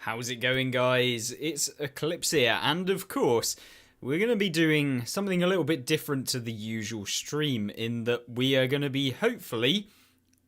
How's it going, guys? It's Eclipse here, and of course, we're going to be doing something a little bit different to the usual stream in that we are going to be, hopefully,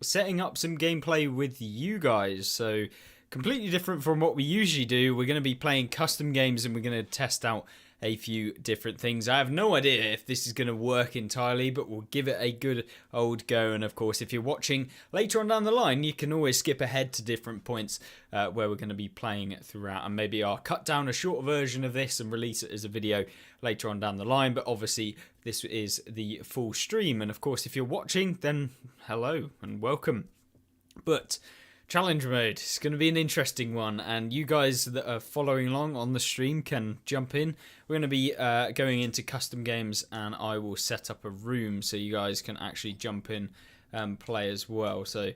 setting up some gameplay with you guys. So, completely different from what we usually do. We're going to be playing custom games and we're going to test out a few different things. I have no idea if this is going to work entirely, but we'll give it a good old go. And of course, if you're watching later on down the line, you can always skip ahead to different points where we're going to be playing it throughout, and maybe I'll cut down a short version of this and release it as a video later on down the line. But obviously, this is the full stream, and of course, if you're watching, then hello and welcome. But challenge mode is going to be an interesting one, and you guys that are following along on the stream can jump in. We're going to be going into custom games, and I will set up a room so you guys can actually jump in and play as well. So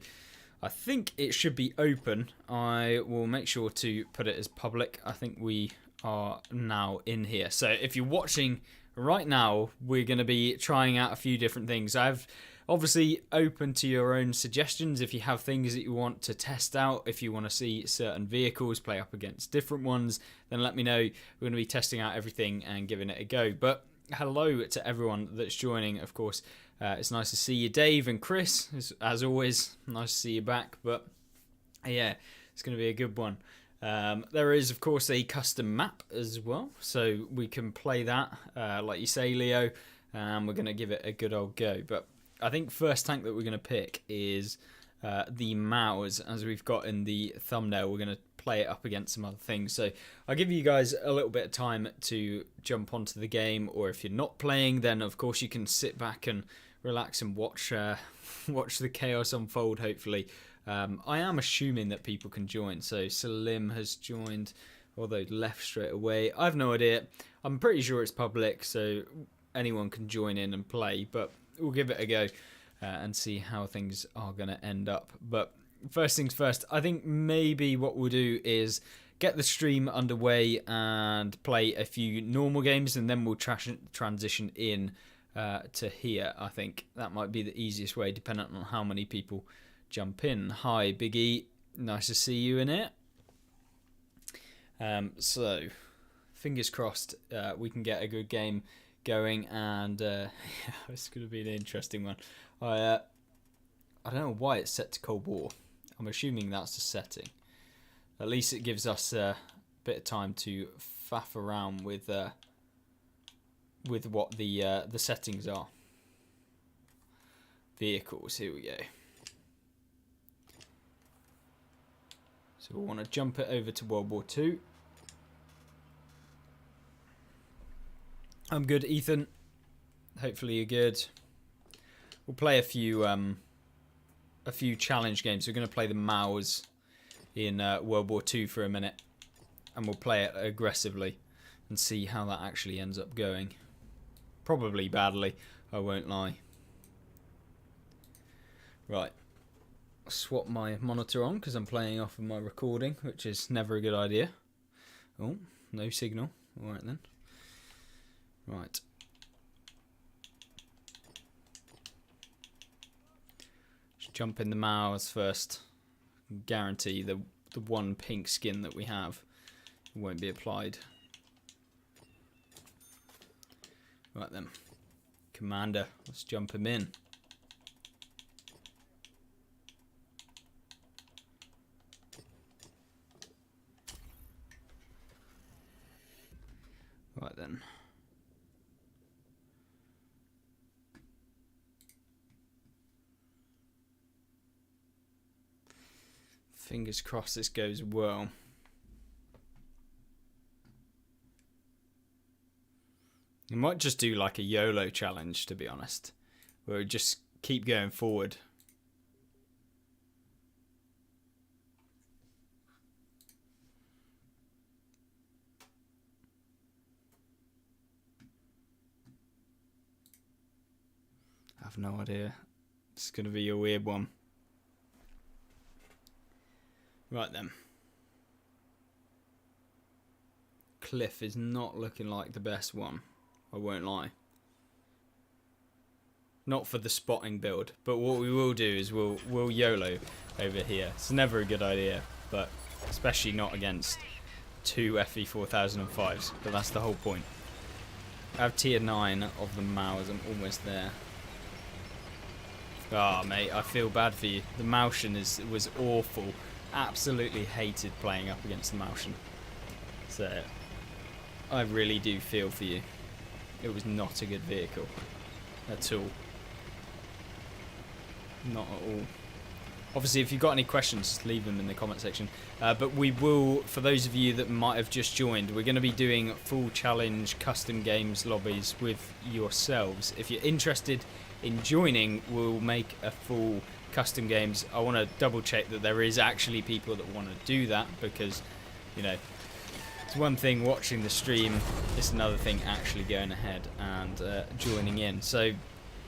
I think it should be open. I will make sure to put it as public. I think we are now in here. So if you're watching right now, we're going to be trying out a few different things. I've obviously open to your own suggestions. If you have things that you want to test out, if you want to see certain vehicles play up against different ones, then let me know. We're going to be testing out everything and giving it a go. But hello to everyone that's joining. Of course, it's nice to see you, Dave and Chris. As always, nice to see you back. But yeah, it's going to be a good one. There is, of course, a custom map as well, so we can play that, like you say, Leo, and we're going to give it a good old go. But I think first tank that we're going to pick is the Maus, as we've got in the thumbnail. We're going to play it up against some other things. So I'll give you guys a little bit of time to jump onto the game, or if you're not playing, then of course you can sit back and relax and watch watch the chaos unfold, hopefully. I am assuming that people can join. So Salim has joined, although left straight away. I have no idea. I'm pretty sure it's public, so anyone can join in and play, but we'll give it a go and see how things are going to end up. But first things first, I think maybe what we'll do is get the stream underway and play a few normal games, and then we'll transition in to here. I think that might be the easiest way, depending on how many people jump in. Hi, Big E. Nice to see you in it. So, fingers crossed we can get a good game going, and yeah, it's going to be an interesting one. I don't know why it's set to Cold War. I'm assuming that's the setting. At least it gives us a bit of time to faff around with what the settings are. Vehicles, here we go. So we want to jump it over to World War II. I'm good, Ethan. Hopefully you're good. We'll play a few challenge games. We're going to play the Maus in World War II for a minute, and we'll play it aggressively and see how that actually ends up going. Probably badly, I won't lie. Right. Swap my monitor on because I'm playing off of my recording, which is never a good idea. Oh, no signal. Alright then. Right. Just jump in the Maus first. Guarantee the one pink skin that we have won't be applied. Right then. Commander, let's jump him in. Right then. Fingers crossed this goes well. We might just do like a YOLO challenge, to be honest, where we just keep going forward. I have no idea. It's going to be a weird one. Right then. Cliff is not looking like the best one, I won't lie. Not for the spotting build, but what we will do is we'll YOLO over here. It's never a good idea, but especially not against 2 FE 4005s, but that's the whole point. I have tier 9 of the Maus, I'm almost there. Ah, oh, mate, I feel bad for you. The Maushan was awful. Absolutely hated playing up against the Maushan. So, I really do feel for you. It was not a good vehicle. At all. Not at all. Obviously, if you've got any questions, leave them in the comment section. But we will, for those of you that might have just joined, we're going to be doing full challenge custom games lobbies with yourselves. If you're interested in joining, we'll make a full custom games. I want to double check that there is actually people that want to do that, because, you know, it's one thing watching the stream, it's another thing actually going ahead and joining in. So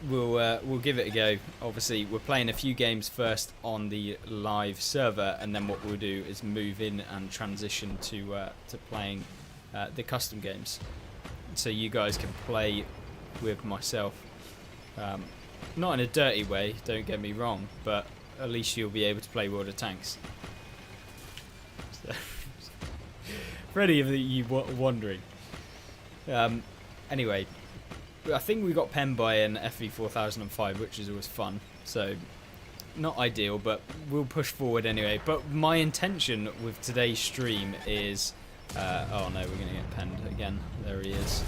we'll give it a go. Obviously, we're playing a few games first on the live server, and then what we'll do is move in and transition to playing the custom games, so you guys can play with myself. Not in a dirty way, don't get me wrong, but at least you'll be able to play World of Tanks. So, for any of you wondering. Anyway, I think we got penned by an FE 4005, which is always fun. So, not ideal, but we'll push forward anyway. But my intention with today's stream is... oh no, we're going to get penned again. There he is.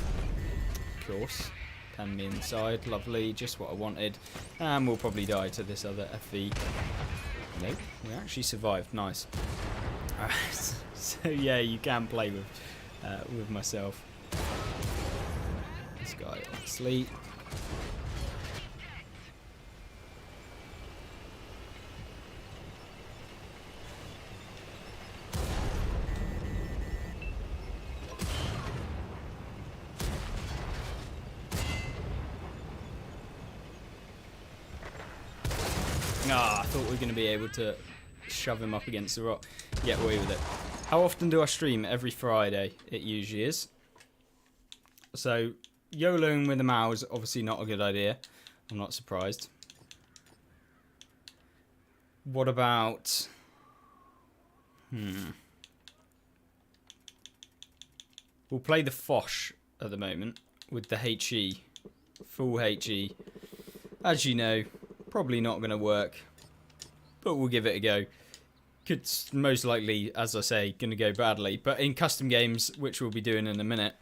Of course. Pen me inside. Lovely. Just what I wanted. And we'll probably die to this other FE. Nope. We actually survived. Nice. Alright. So yeah, you can play with myself. This guy asleep. Ah, I thought we were going to be able to shove him up against the rock. Get away with it. How often do I stream? Every Friday, it usually is. So, YOLOing with the mouse, obviously not a good idea. I'm not surprised. What about... We'll play the Foch at the moment with the HE. Full HE. As you know, probably not going to work. But we'll give it a go. Could most likely, as I say, going to go badly. But in custom games, which we'll be doing in a minute,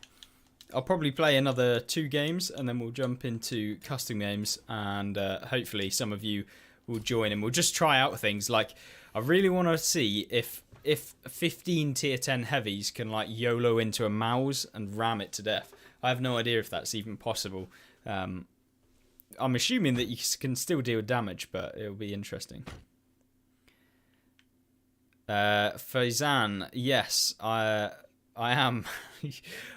I'll probably play another 2 games, and then we'll jump into custom games, and hopefully some of you will join, and we'll just try out things. Like, I really want to see if 15 tier 10 heavies can like YOLO into a mouse and ram it to death. I have no idea if that's even possible. I'm assuming that you can still deal damage, but it'll be interesting. Faizan, yes, I am.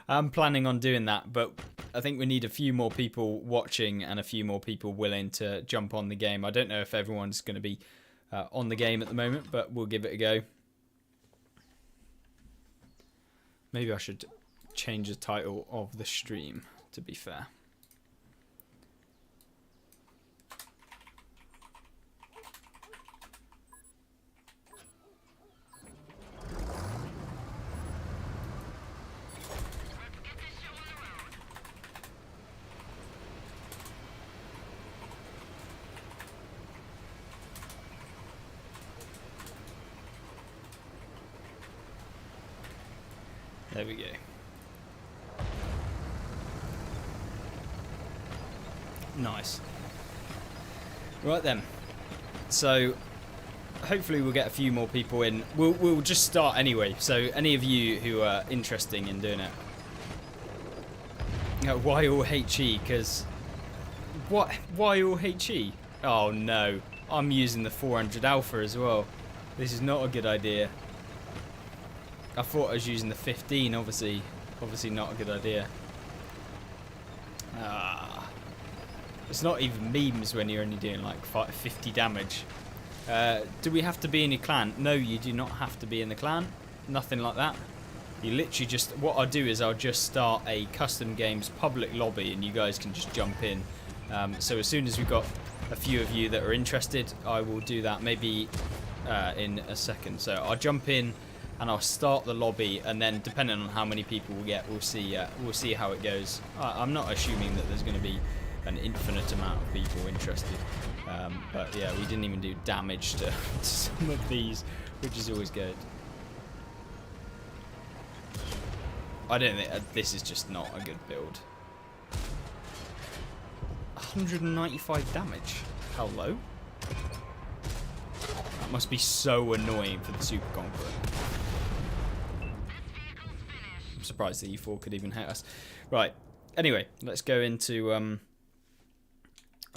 I'm planning on doing that, but I think we need a few more people watching and a few more people willing to jump on the game. I don't know if everyone's going to be on the game at the moment, but we'll give it a go. Maybe I should change the title of the stream, to be fair. There we go. Nice. Right then. So hopefully we'll get a few more people in. We'll just start anyway. So any of you who are interested in doing it. Why all HE? Because what? Why all HE? Oh no! I'm using the 400 Alpha as well. This is not a good idea. I thought I was using the 15, obviously not a good idea. It's not even memes when you're only doing like 50 damage. Do we have to be in a clan? No, you do not have to be in the clan. Nothing like that. You literally just... What I'll do is I'll just start a custom games public lobby and you guys can just jump in. So as soon as we've got a few of you that are interested, I will do that maybe in a second. So I'll jump in and I'll start the lobby, and then depending on how many people we get, we'll see how it goes. I'm not assuming that there's going to be an infinite amount of people interested, but yeah, we didn't even do damage to some of these, which is always good. I don't think this is just not a good build. 195 damage. How low? That must be so annoying for the Super Conqueror. I'm surprised the E4 could even hit us. Right. Anyway, let's go into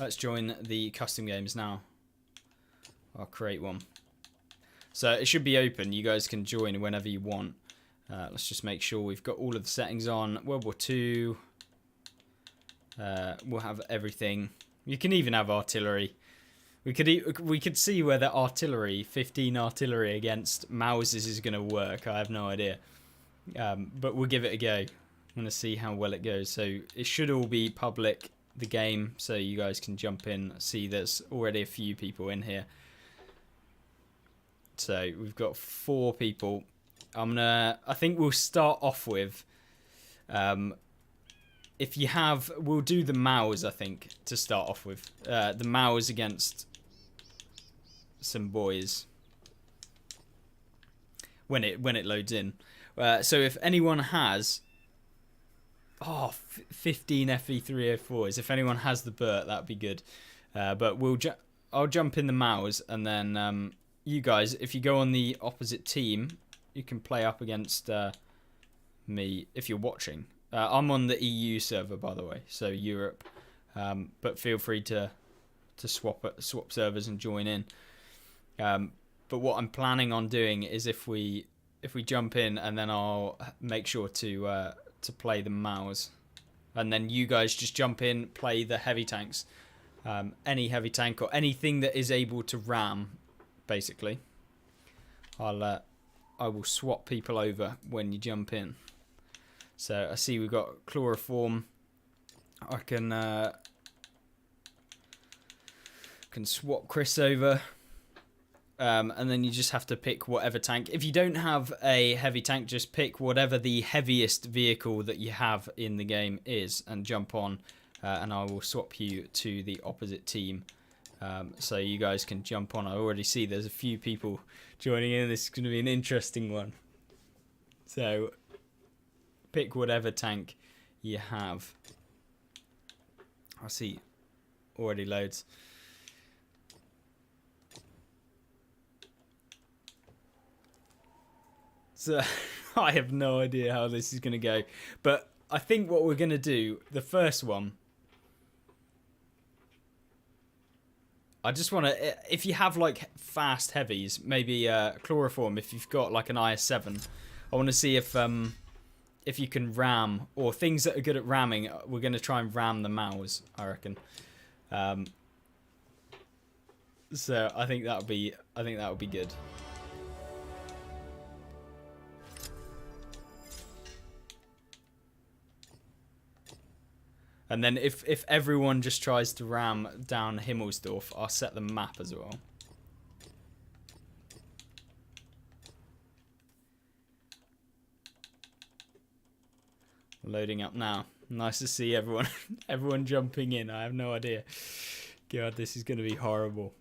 let's join the custom games now. I'll create one. So it should be open. You guys can join whenever you want. Let's just make sure we've got all of the settings on. World War II. We'll have everything. You can even have artillery. We could see whether artillery, 15 artillery against Mausers is going to work. I have no idea. But we'll give it a go. I'm going to see how well it goes. So it should all be public, the game, so you guys can jump in. See, there's already a few people in here. So we've got 4 people. I think we'll start off with, if you have, we'll do the Maus, I think, to start off with. The Maus against some boys. When it loads in. So if anyone has, 15 FE304s, if anyone has the Burt, that'd be good. But I'll jump in the Maus, and then you guys, if you go on the opposite team, you can play up against me if you're watching. I'm on the EU server, by the way, so Europe. But feel free to swap servers and join in. But what I'm planning on doing is if we jump in, and then I'll make sure to play the Maus, and then you guys just jump in, play the heavy tanks, any heavy tank or anything that is able to ram, basically. I will swap people over when you jump in. So I see we've got chloroform. I can swap Chris over. And then you just have to pick whatever tank. If you don't have a heavy tank, just pick whatever the heaviest vehicle that you have in the game is and jump on. And I will swap you to the opposite team. So you guys can jump on. I already see there's a few people joining in. This is going to be an interesting one. So pick whatever tank you have. I see already loads. So I have no idea how this is going to go. But I think what we're going to do, the first one, I just want to, if you have like fast heavies, maybe chloroform, if you've got like an IS-7, I want to see if you can ram, or things that are good at ramming. We're going to try and ram the Maus, I reckon. So I think that would be good. And then if everyone just tries to ram down Himmelsdorf, I'll set the map as well. Loading up now. Nice to see everyone jumping in. I have no idea. God, this is going to be horrible.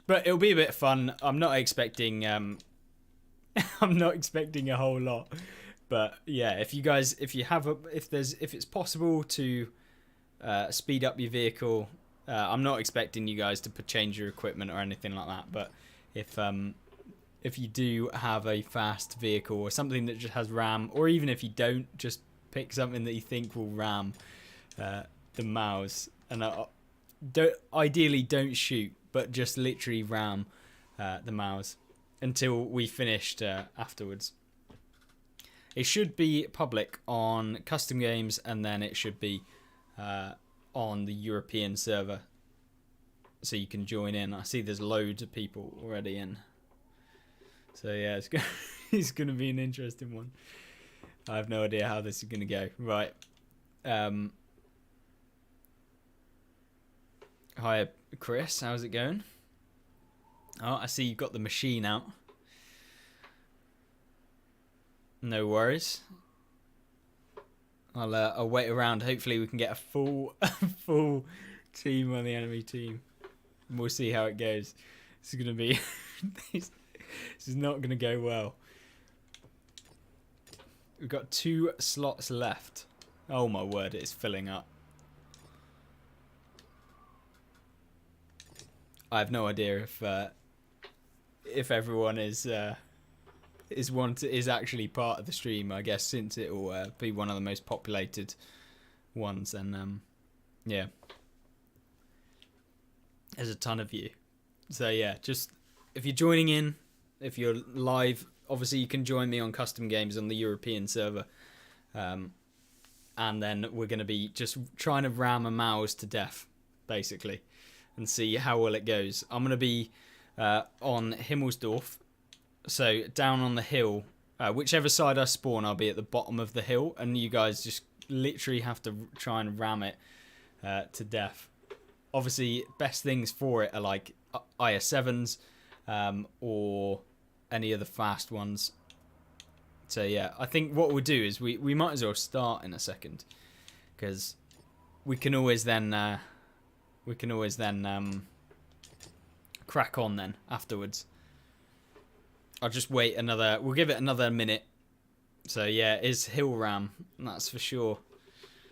But it'll be a bit fun. I'm not expecting I'm not expecting a whole lot. But yeah, if it's possible to speed up your vehicle, I'm not expecting you guys to change your equipment or anything like that. But if you do have a fast vehicle or something that just has ram, or even if you don't, just pick something that you think will ram the Maus, and ideally don't shoot, but just literally ram the Maus until we finished afterwards. It should be public on custom games, and then it should be on the European server, so you can join in. I see there's loads of people already in. So yeah, it's going to be an interesting one. I have no idea how this is going to go. Right. Hi, Chris. How's it going? Oh, I see you've got the machine out. No worries. I'll wait around. Hopefully we can get a full team on the enemy team. And we'll see how it goes. This is gonna be this is not gonna go well. We've got 2 slots left. Oh my word, it's filling up. I have no idea if everyone is actually part of the stream. I guess since it will be one of the most populated ones, and yeah, there's a ton of you. So yeah, just if you're joining in, if you're live, obviously you can join me on custom games on the European server, and then we're going to be just trying to ram a mouse to death, basically, and see how well it goes. I'm going to be on Himmelsdorf, so down on the hill, whichever side I spawn, I'll be at the bottom of the hill, and you guys just literally have to try and ram it to death. Obviously, best things for it are like IS-7s or any of the fast ones. So yeah, I think what we'll do is we might as well start in a second, because we can always then crack on then afterwards. I'll just wait another. We'll give it another minute. So yeah, it's hill ram, that's for sure.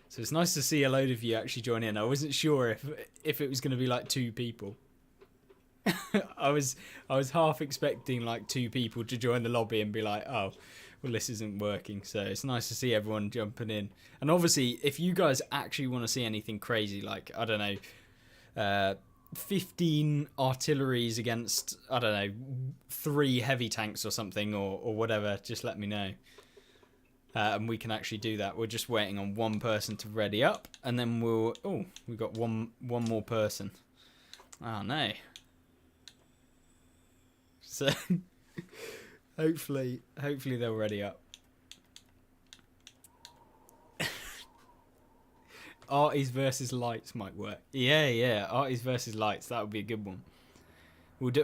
So it's nice to see a load of you actually join in. I wasn't sure if it was going to be like 2 people. I was half expecting like 2 people to join the lobby and be like, oh, well, this isn't working. So it's nice to see everyone jumping in. And obviously, if you guys actually want to see anything crazy, like, I don't know, 15 artilleries against, I don't know, 3 heavy tanks or something, or whatever, just let me know. And we can actually do that. We're just waiting on one person to ready up, and then we'll... Oh, we've got one more person. Oh, no. So, hopefully they'll ready up. Arties versus lights might work. Yeah, Arties versus lights. That would be a good one.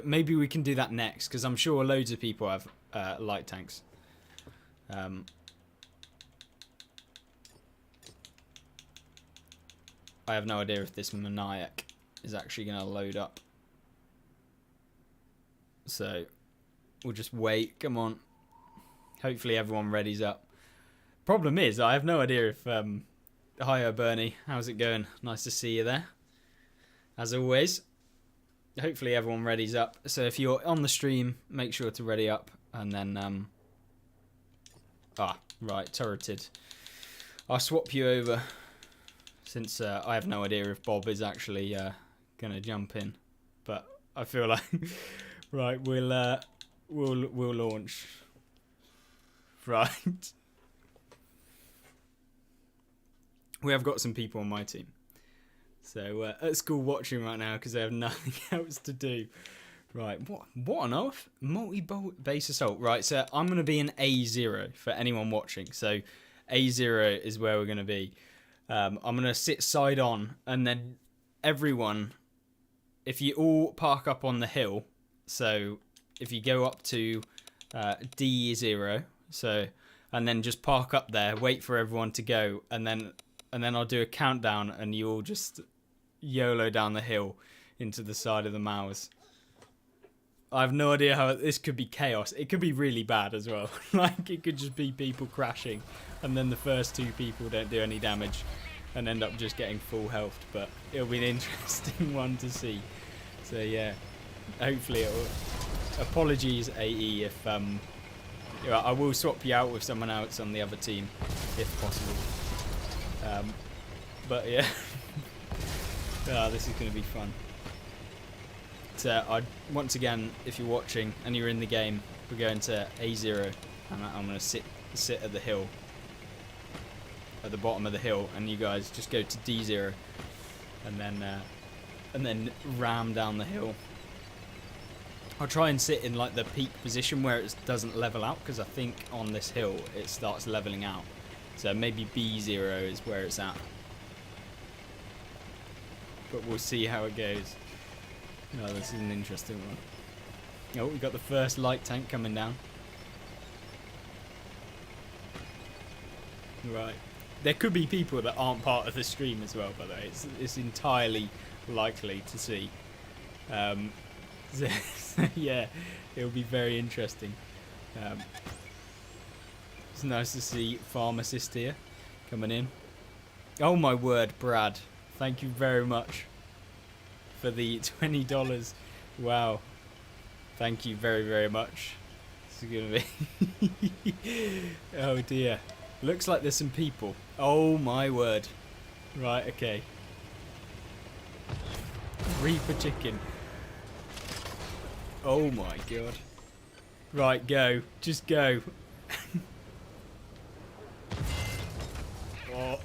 Maybe we can do that next, because I'm sure loads of people have light tanks. I have no idea if this Maniac is actually going to load up. So, we'll just wait. Come on. Hopefully everyone readies up. Problem is, I have no idea if... Hiya, Bernie. How's it going? Nice to see you there. As always. Hopefully everyone readies up. So if you're on the stream, make sure to ready up. And then... right, turreted. I'll swap you over. Since I have no idea if Bob is actually going to jump in. But I feel like... Right, we'll launch. Right. We have got some people on my team. So at school watching right now because they have nothing else to do. Right, what on earth? Multi-base assault. Right, so I'm going to be in A0 for anyone watching. So A0 is where we're going to be. I'm going to sit side on, and then everyone, if you all park up on the hill, so if you go up to D0, so, and then just park up there, wait for everyone to go, and then I'll do a countdown, and you all just YOLO down the hill into the side of the Maus. I have no idea how this could be chaos. It could be really bad as well. Like, it could just be people crashing, and then the first 2 people don't do any damage and end up just getting full health. But it'll be an interesting one to see. So yeah, hopefully it'll... Apologies, AE, if I will swap you out with someone else on the other team if possible. But yeah, this is going to be fun. So once again, if you're watching and you're in the game, we're going to A0, and I'm going to sit at the hill, at the bottom of the hill, and you guys just go to D0, and then ram down the hill. I'll try and sit in like the peak position where it doesn't level out, because I think on this hill it starts leveling out. So maybe B0 is where it's at. But we'll see how it goes. Oh, this is an interesting one. Oh, we got the first light tank coming down. Right. There could be people that aren't part of the stream as well, by the way. It's entirely likely to see. So, yeah, it'll be very interesting. It's nice to see Pharmacist here coming in. Oh my word, Brad. Thank you very much for the $20. Wow. Thank you very, very much. This is going to be... Oh dear. Looks like there's some people. Oh my word. Right, okay. Reaper chicken. Oh my god. Right, go. Just go. Oh.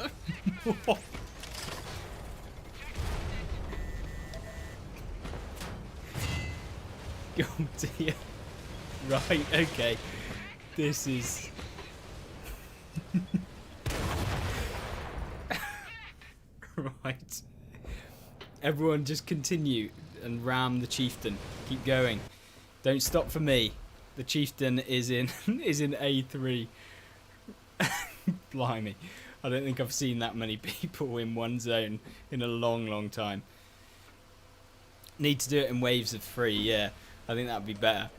Oh dear. Right, okay. This is... Right. Everyone just continue and ram the chieftain. Keep going. Don't stop for me. The chieftain is in is in A3. Blimey. I don't think I've seen that many people in one zone in a long, long time. Need to do it in waves of 3, yeah. I think that'd be better.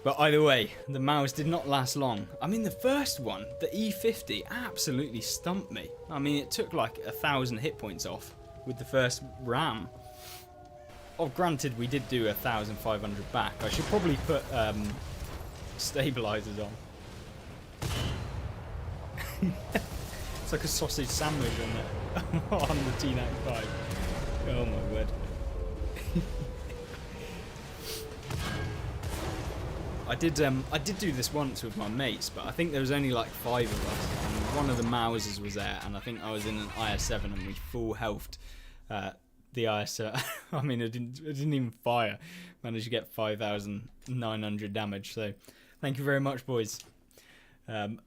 But either way, the mouse did not last long. I mean, the first one, the E50, absolutely stumped me. I mean, it took like 1,000 hit points off with the first ram. Oh, granted, we did do 1,500 back. I should probably put stabilizers on. It's like a sausage sandwich on the T95. Oh my word. I did do this once with my mates, but I think there was only like 5 of us, and one of the Mauses was there, and I think I was in an IS-7 and we full healthed the IS-7. I mean, it didn't even fire. Managed to get 5,900 damage. So, thank you very much, boys.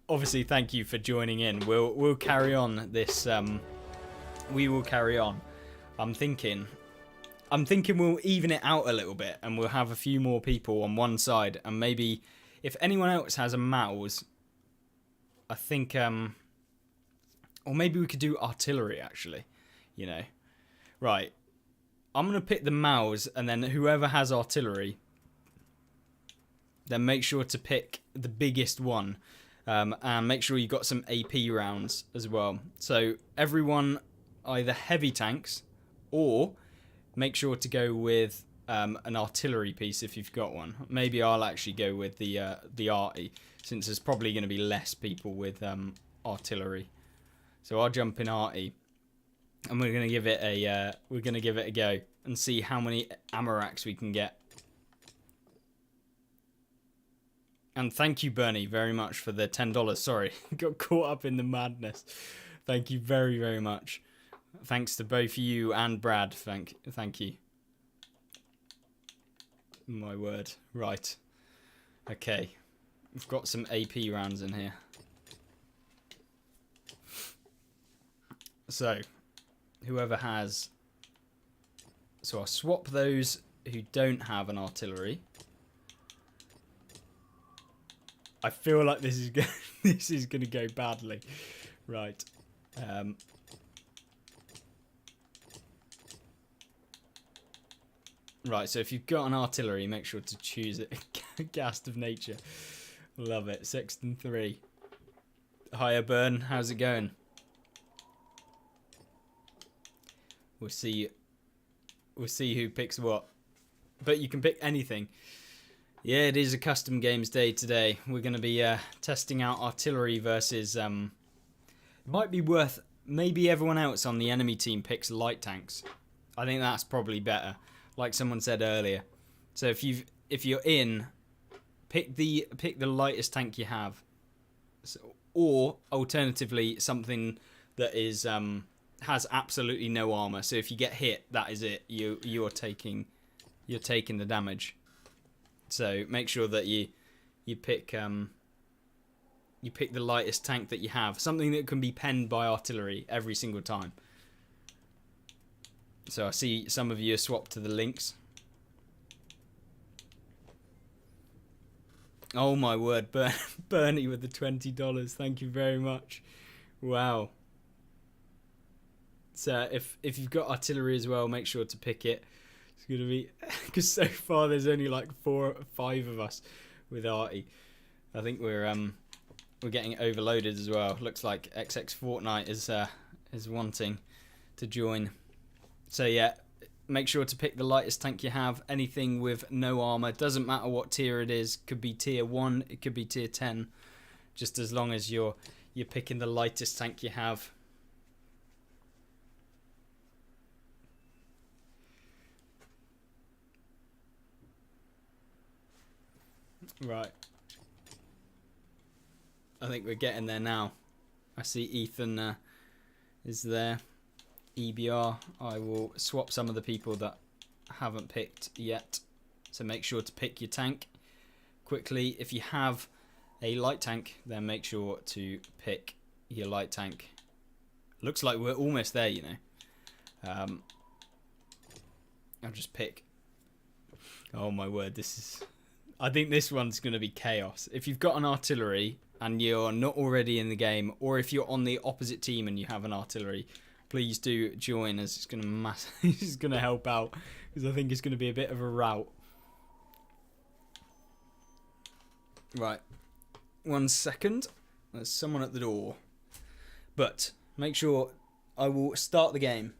Obviously, thank you for joining in. We'll carry on this. We will carry on. I'm thinking we'll even it out a little bit, and we'll have a few more people on one side, and maybe if anyone else has a mouse, I think, or maybe we could do artillery actually. You know, right? I'm gonna pick the mouse, and then whoever has artillery, then make sure to pick the biggest one. And make sure you got some AP rounds as well. So everyone, either heavy tanks, or make sure to go with an artillery piece if you've got one. Maybe I'll actually go with the arty, since there's probably going to be less people with artillery. So I'll jump in arty, and we're going to give it a go and see how many ammo racks we can get. And thank you, Bernie, very much for the $10. Sorry, got caught up in the madness. Thank you very, very much. Thanks to both you and Brad. Thank you. My word. Right. Okay. We've got some AP rounds in here. So, whoever has... So I'll swap those who don't have an artillery. I feel like this is gonna go badly. Right. Right, so if you've got an artillery, make sure to choose it. Ghast of Nature. Love it. Sexton 3. Hiya, Burn. How's it going? We'll see who picks what. But you can pick anything. Yeah, it is a custom games day today. We're going to be testing out artillery versus... It might be worth... Maybe everyone else on the enemy team picks light tanks. I think that's probably better, like someone said earlier. So if you're in, pick the lightest tank you have, or alternatively something that is has absolutely no armor. So if you get hit, that is it. You're taking the damage. So make sure that you pick the lightest tank that you have, something that can be penned by artillery every single time. So I see some of you are swapped to the Lynx. Oh my word, Bernie with the $20. Thank you very much. Wow. So if you've got artillery as well, make sure to pick it. It's gonna be because so far there's only like 4 or 5 of us with arty. I think we're getting overloaded as well. Looks like XX Fortnite is wanting to join. So yeah, make sure to pick the lightest tank you have. Anything with no armor, doesn't matter what tier it is. Could be tier 1, it could be tier 10. Just as long as you're picking the lightest tank you have. Right. I think we're getting there now. I see Ethan is there. EBR. I will swap some of the people that haven't picked yet. So make sure to pick your tank quickly. If you have a light tank, then make sure to pick your light tank. Looks like we're almost there, you know. I'll just pick. Oh my word, this is... I think this one's going to be chaos. If you've got an artillery and you're not already in the game, or if you're on the opposite team and you have an artillery, please do join, as it's going to it's going to help out, because I think it's going to be a bit of a rout. Right, 1 second. There's someone at the door. But make sure I will start the game,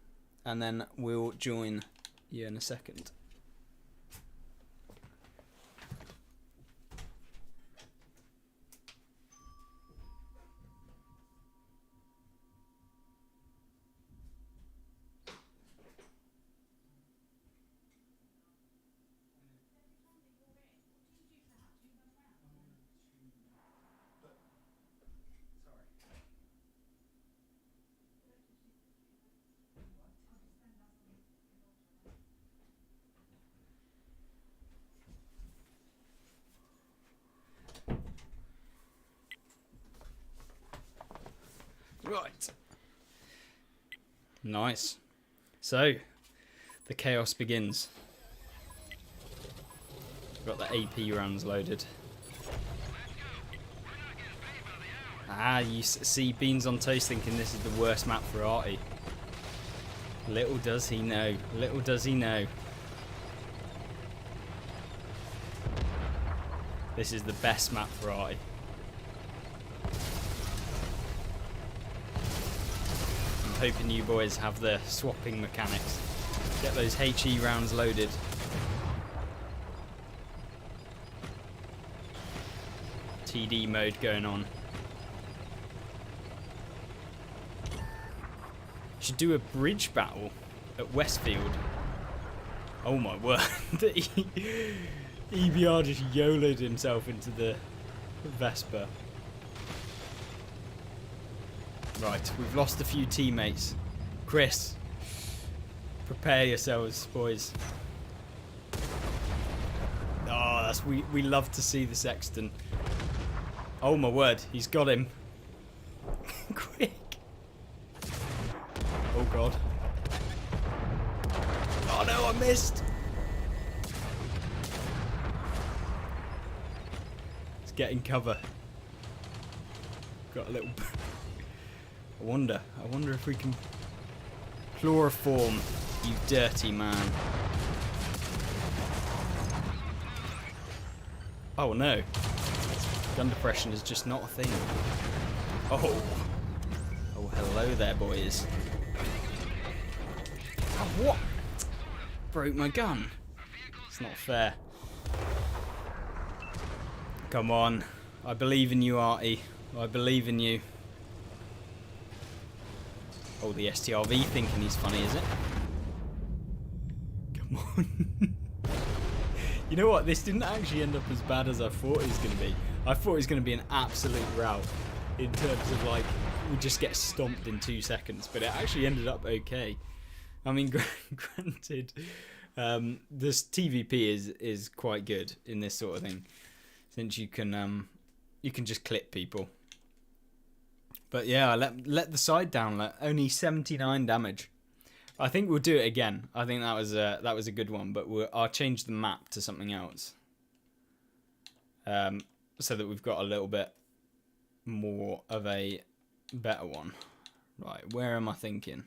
and then we'll join you in a second. Right. Nice. So, the chaos begins. Got the AP rounds loaded. Ah, you see Beans on Toast thinking this is the worst map for arty. Little does he know. Little does he know. This is the best map for arty. I'm hoping you boys have the swapping mechanics. Get those HE rounds loaded. TD mode going on. Should do a bridge battle at Westfield. Oh my word. EBR just YOLO'd himself into the Vespa. Right, we've lost a few teammates. Chris, prepare yourselves, boys. Oh, that's we love to see the Sexton. Oh my word, he's got him. Quick. Oh god. Oh no, I missed. It's getting cover. Got a little... I wonder if we can chloroform, you dirty man. Oh no. Gun depression is just not a thing. Oh. Oh, hello there, boys. Oh, what? Broke my gun. It's not fair. Come on. I believe in you, arty. I believe in you. Oh, the STRV thinking he's funny, is it? Come on. You know what? This didn't actually end up as bad as I thought it was going to be. I thought it was going to be an absolute rout in terms of, like, we just get stomped in 2 seconds. But it actually ended up okay. I mean, granted, this TVP is quite good in this sort of thing, since you can just clip people. But yeah, I let the side down. Only 79 damage. I think we'll do it again. I think that was a good one. But I'll change the map to something else. so that we've got a little bit more of a better one. Right, where am I thinking?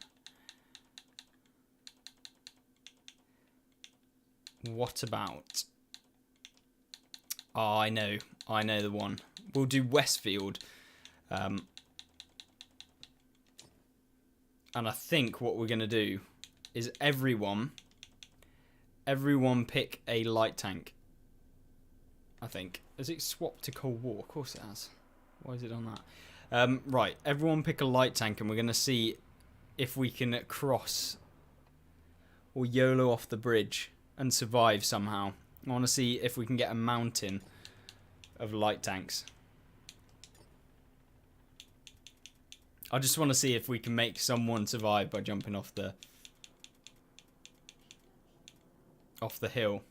What about... Oh, I know the one. We'll do Westfield. And I think what we're going to do is everyone pick a light tank. I think. Has it swapped to Cold War? Of course it has. Why is it on that? Right, everyone pick a light tank and we're going to see if we can cross or YOLO off the bridge and survive somehow. I want to see if we can get a mountain of light tanks. I just want to see if we can make someone survive by jumping off the hill.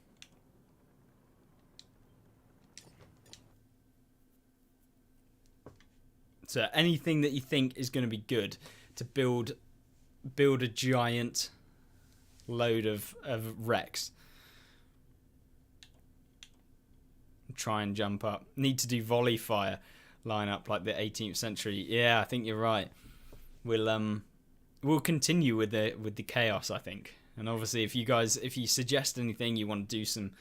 So anything that you think is going to be good to build a giant load of wrecks. Try and jump up. Need to do volley fire line up like the 18th century. Yeah, I think you're right. We'll continue with the chaos, I think. And obviously if you suggest anything, you want to do some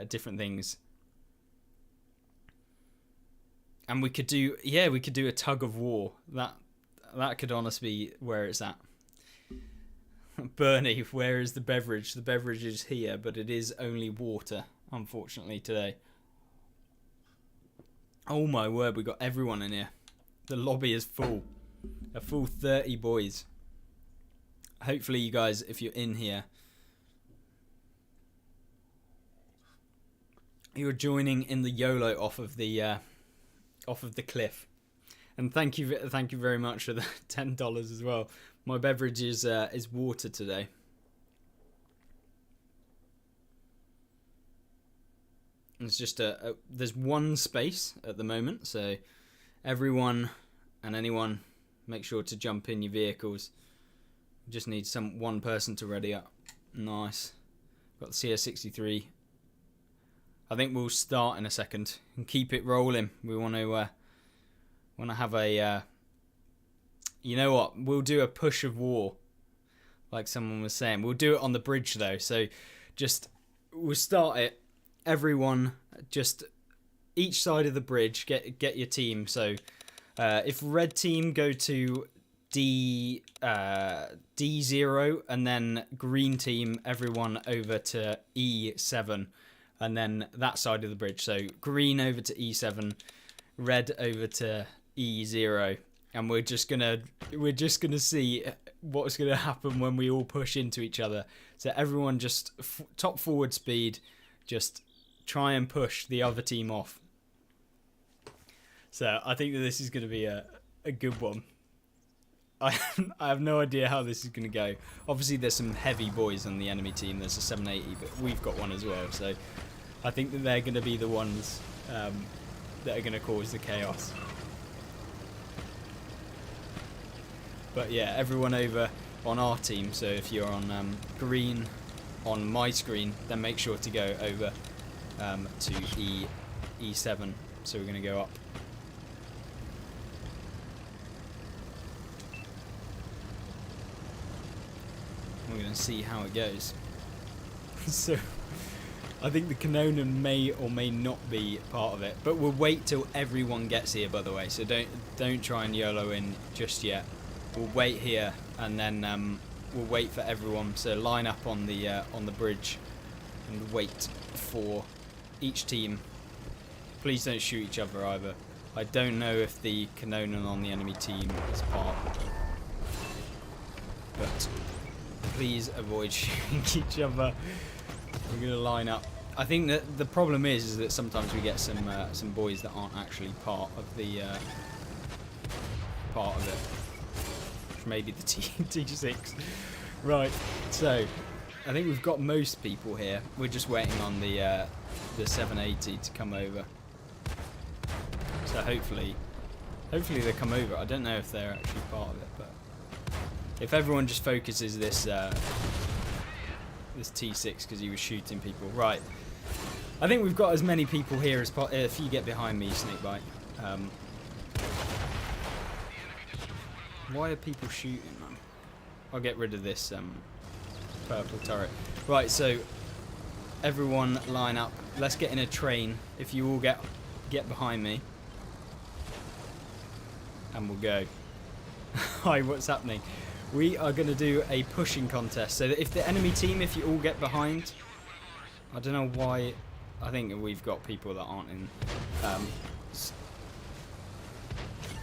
different things. And we could do a tug of war. That could honestly be where it's at. Bernie, where is the beverage? The beverage is here, but it is only water, unfortunately, today. Oh my word, we got everyone in here. The lobby is full. A full 30 boys. Hopefully you guys, if you're in here, you're joining in the YOLO off of the cliff. And thank you very much for the $10 as well. My beverage is water today. It's just there's one space at the moment, so everyone and anyone, make sure to jump in your vehicles. Just need one person to ready up. Nice. Got the CS63. I think we'll start in a second and keep it rolling. We want to have a. You know what? We'll do a push of war, like someone was saying. We'll do it on the bridge though. So we'll start it. Everyone, just each side of the bridge, get your team. So if red team go to D0, and then green team, everyone over to E7, and then that side of the bridge. So green over to E7, red over to E0, and we're just gonna see what's gonna happen when we all push into each other. So everyone just top forward speed, just try and push the other team off. So I think that this is going to be a good one. I have no idea how this is going to go. Obviously there's some heavy boys on the enemy team. There's a 780, but we've got one as well. So I think that they're going to be the ones that are going to cause the chaos. But yeah, everyone over on our team. So if you're on green on my screen, then make sure to go over to E7. So we're going to go up. We're going to see how it goes. So I think the Kanonan may or may not be part of it, but we'll wait till everyone gets here, by the way. So don't try and YOLO in just yet. We'll wait here, and then we'll wait for everyone. So line up on the bridge and wait for each team. Please don't shoot each other either. I don't know if the Kanonan on the enemy team is part, but please avoid shooting each other. We're gonna line up. I think that the problem is that sometimes we get some boys that aren't actually part of it. Which may be the T6. Right. So I think we've got most people here. We're just waiting on the 780 to come over. So hopefully they come over. I don't know if they're actually part of it, but if everyone just focuses this T6 because he was shooting people. Right. I think we've got as many people here as if you get behind me, Snakebite. Why are people shooting, man? I'll get rid of this purple turret. Right, so everyone line up. Let's get in a train. If you all get behind me, and we'll go. Hi, what's happening? We are going to do a pushing contest. So that if the enemy team, if you all get behind, I don't know why. I think we've got people that aren't in.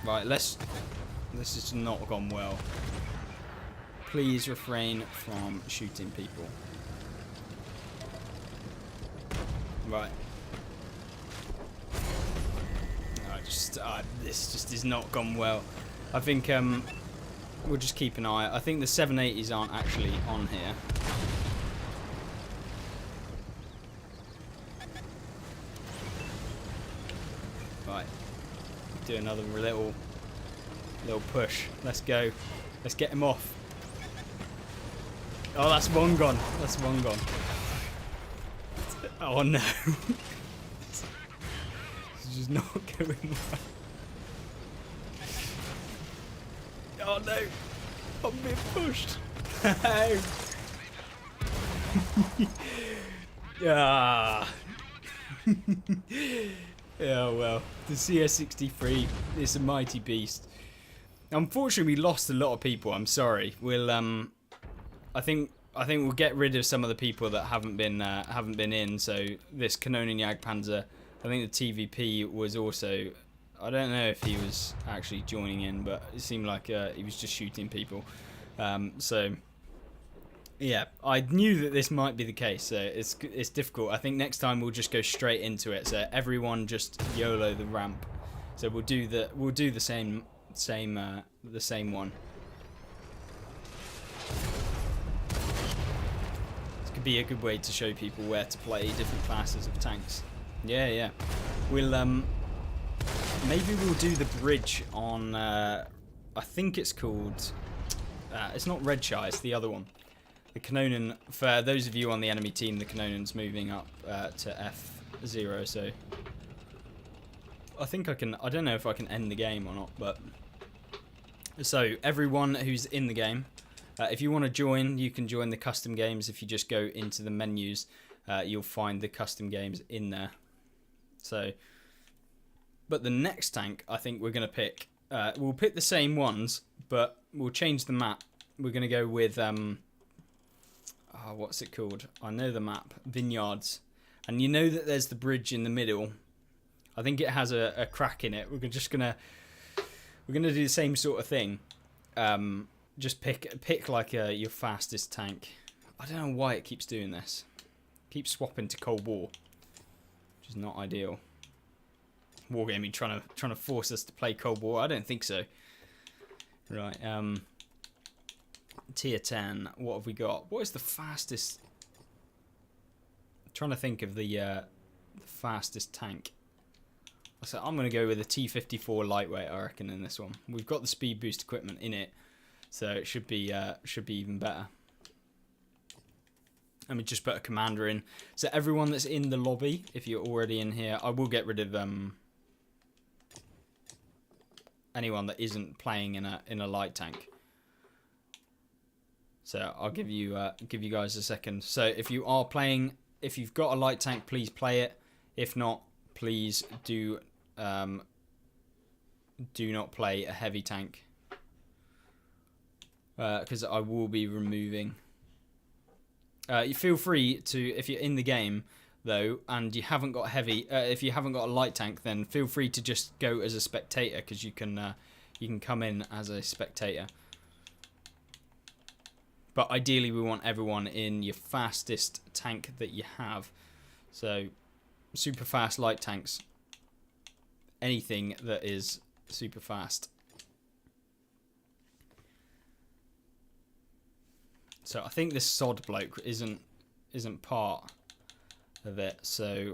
Right, this has not gone well. Please refrain from shooting people. Right. This just has not gone well. I think we'll just keep an eye. I think the 780s aren't actually on here. Right. Do another little push. Let's go. Let's get him off. Oh, that's one gone. That's one gone. Oh no. This is just not going well. Oh no. I'm being pushed. Ah. Yeah, well, the CS63 is a mighty beast. Unfortunately, we lost a lot of people. I'm sorry. We'll I think we'll get rid of some of the people that haven't been in. So this Kanonen Jagdpanzer, I think the TVP was also. I don't know if he was actually joining in, but it seemed like he was just shooting people. So yeah, I knew that this might be the case. So it's difficult. I think next time we'll just go straight into it. So everyone just YOLO the ramp. So we'll do the same one. This could be a good way to show people where to play different classes of tanks. Yeah. We'll maybe we'll do the bridge on. I think it's called. It's not Redshire. It's the other one. The Kanonen, for those of you on the enemy team, the Kanonen's moving up to F0, so I think I can. I don't know if I can end the game or not, but so everyone who's in the game, if you want to join, you can join the custom games. If you just go into the menus, you'll find the custom games in there. So, but the next tank, I think we're going to pick. We'll pick the same ones, but we'll change the map. We're going to go with what's it called? I know the map. Vineyards. And you know that there's the bridge in the middle. I think it has a crack in it. We're gonna do the same sort of thing. Just pick like your fastest tank. I don't know why it keeps doing this. Keeps swapping to Cold War, which is not ideal. Wargaming trying to force us to play Cold War. I don't think so. Right. Tier 10. What have we got? What is the fastest? I'm trying to think of the fastest tank. So I'm going to go with a T-54 lightweight, I reckon, in this one. We've got the speed boost equipment in it, so it should be even better. Let me just put a commander in. So everyone that's in the lobby, if you're already in here, I will get rid of anyone that isn't playing in a light tank. So I'll give you guys a second. So if you are playing, if you've got a light tank, please play it. If not, please do not play a heavy tank, because I will be removing. You feel free to, if you're in the game though and you haven't got heavy, if you haven't got a light tank, then feel free to just go as a spectator, because you can come in as a spectator. But ideally, we want everyone in your fastest tank that you have. So, super fast light tanks. Anything that is super fast. So I think this sod bloke isn't part of it. So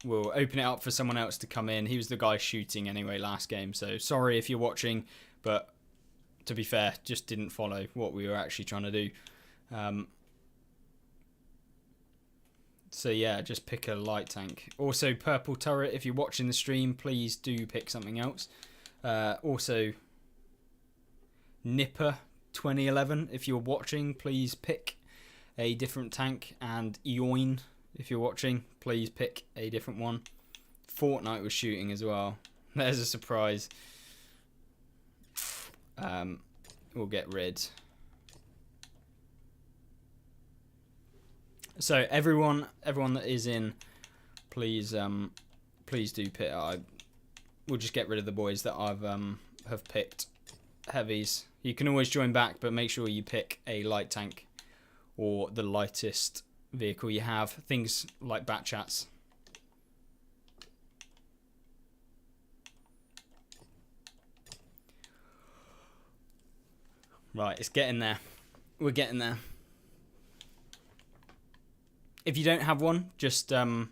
we'll open it up for someone else to come in. He was the guy shooting anyway last game. So sorry if you're watching, but to be fair, just didn't follow what we were actually trying to do. So yeah, just pick a light tank. Also, purple turret, if you're watching the stream, please do pick something else. Also, Nipper 2011, if you're watching, please pick a different tank. And Eoin, if you're watching, please pick a different one. Fortnite was shooting as well. There's a surprise. We'll get rid. So everyone that is in, please please do pick. We'll just get rid of the boys that have picked heavies. You can always join back, but make sure you pick a light tank or the lightest vehicle you have. Things like bat chats. Right, it's getting there. We're getting there. If you don't have one, just if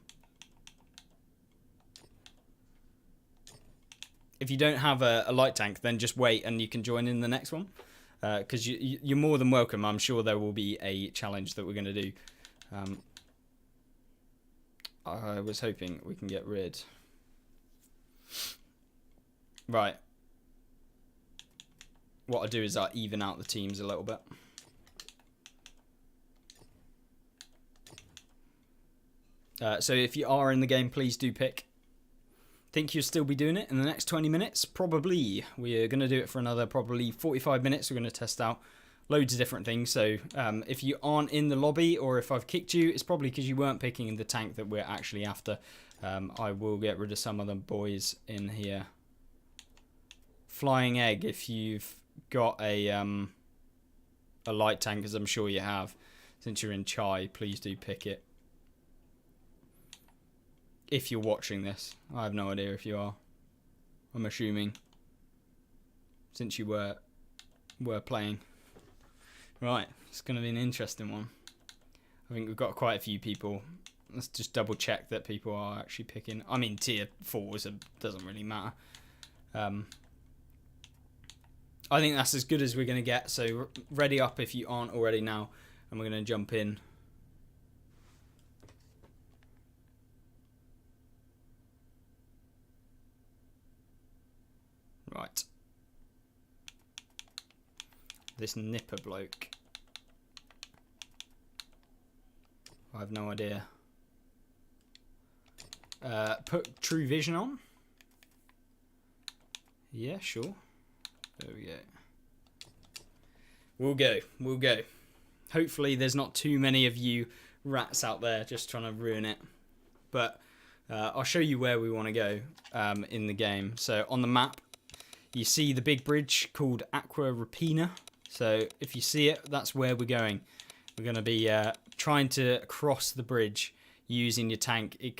you don't have a light tank, then just wait and you can join in the next one. Because you're more than welcome. I'm sure there will be a challenge that we're going to do. I was hoping we can get rid. Right. What I'll do is I'll even out the teams a little bit. So if you are in the game, please do pick. Think you'll still be doing it in the next 20 minutes? Probably. We're going to do it for another probably 45 minutes. We're going to test out loads of different things. So if you aren't in the lobby or if I've kicked you, it's probably because you weren't picking the tank that we're actually after. I will get rid of some of the boys in here. Flying egg, if you've got a light tank, as I'm sure you have, since you're in Chai, please do pick it. If you're watching this, I have no idea if you are. I'm assuming, since you were playing. Right, it's going to be an interesting one. I think we've got quite a few people. Let's just double check that people are actually picking. I mean, tier 4s doesn't really matter. I think that's as good as we're going to get. So ready up if you aren't already now, and we're going to jump in. Right. This Nipper bloke. I have no idea. Put True Vision on. Yeah, sure. There we go. We'll go. Hopefully there's not too many of you rats out there just trying to ruin it. But I'll show you where we want to go in the game. So on the map, you see the big bridge called Aqua Rapina. So if you see it, that's where we're going. We're going to be trying to cross the bridge using your tank. It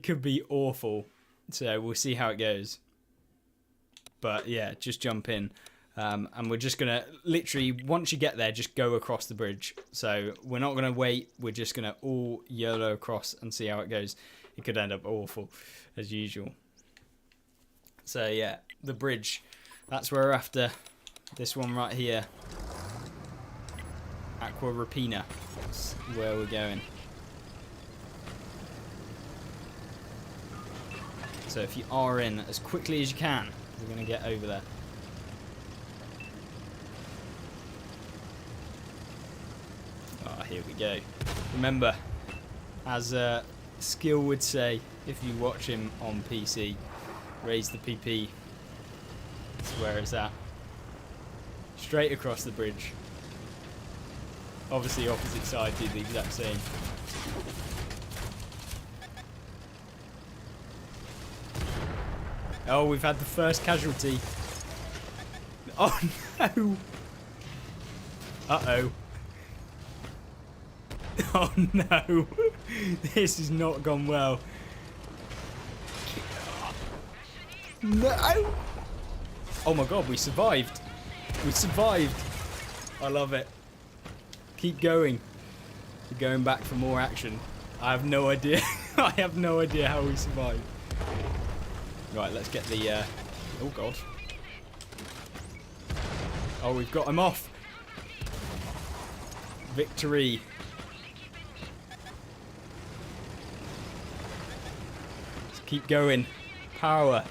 could be awful. So we'll see how it goes. But yeah, just jump in. And we're just going to literally, once you get there, just go across the bridge. So we're not going to wait. We're just going to all YOLO across and see how it goes. It could end up awful, as usual. So yeah, the bridge. That's where we're after. This one right here. Aqua Rapina. That's where we're going. So if you are in as quickly as you can, we're going to get over there. Oh, here we go. Remember, as Skill would say, if you watch him on PC, raise the PP. That's where it's at. Straight across the bridge. Obviously opposite side do the exact same. Oh, we've had the first casualty. Oh no! Uh-oh. Oh no! This has not gone well. No! Oh my god, we survived. We survived. I love it. Keep going. We're going back for more action. I have no idea. I have no idea how we survived. Right, let's get the... Oh god. Oh, we've got him off. Victory. Keep going. Power.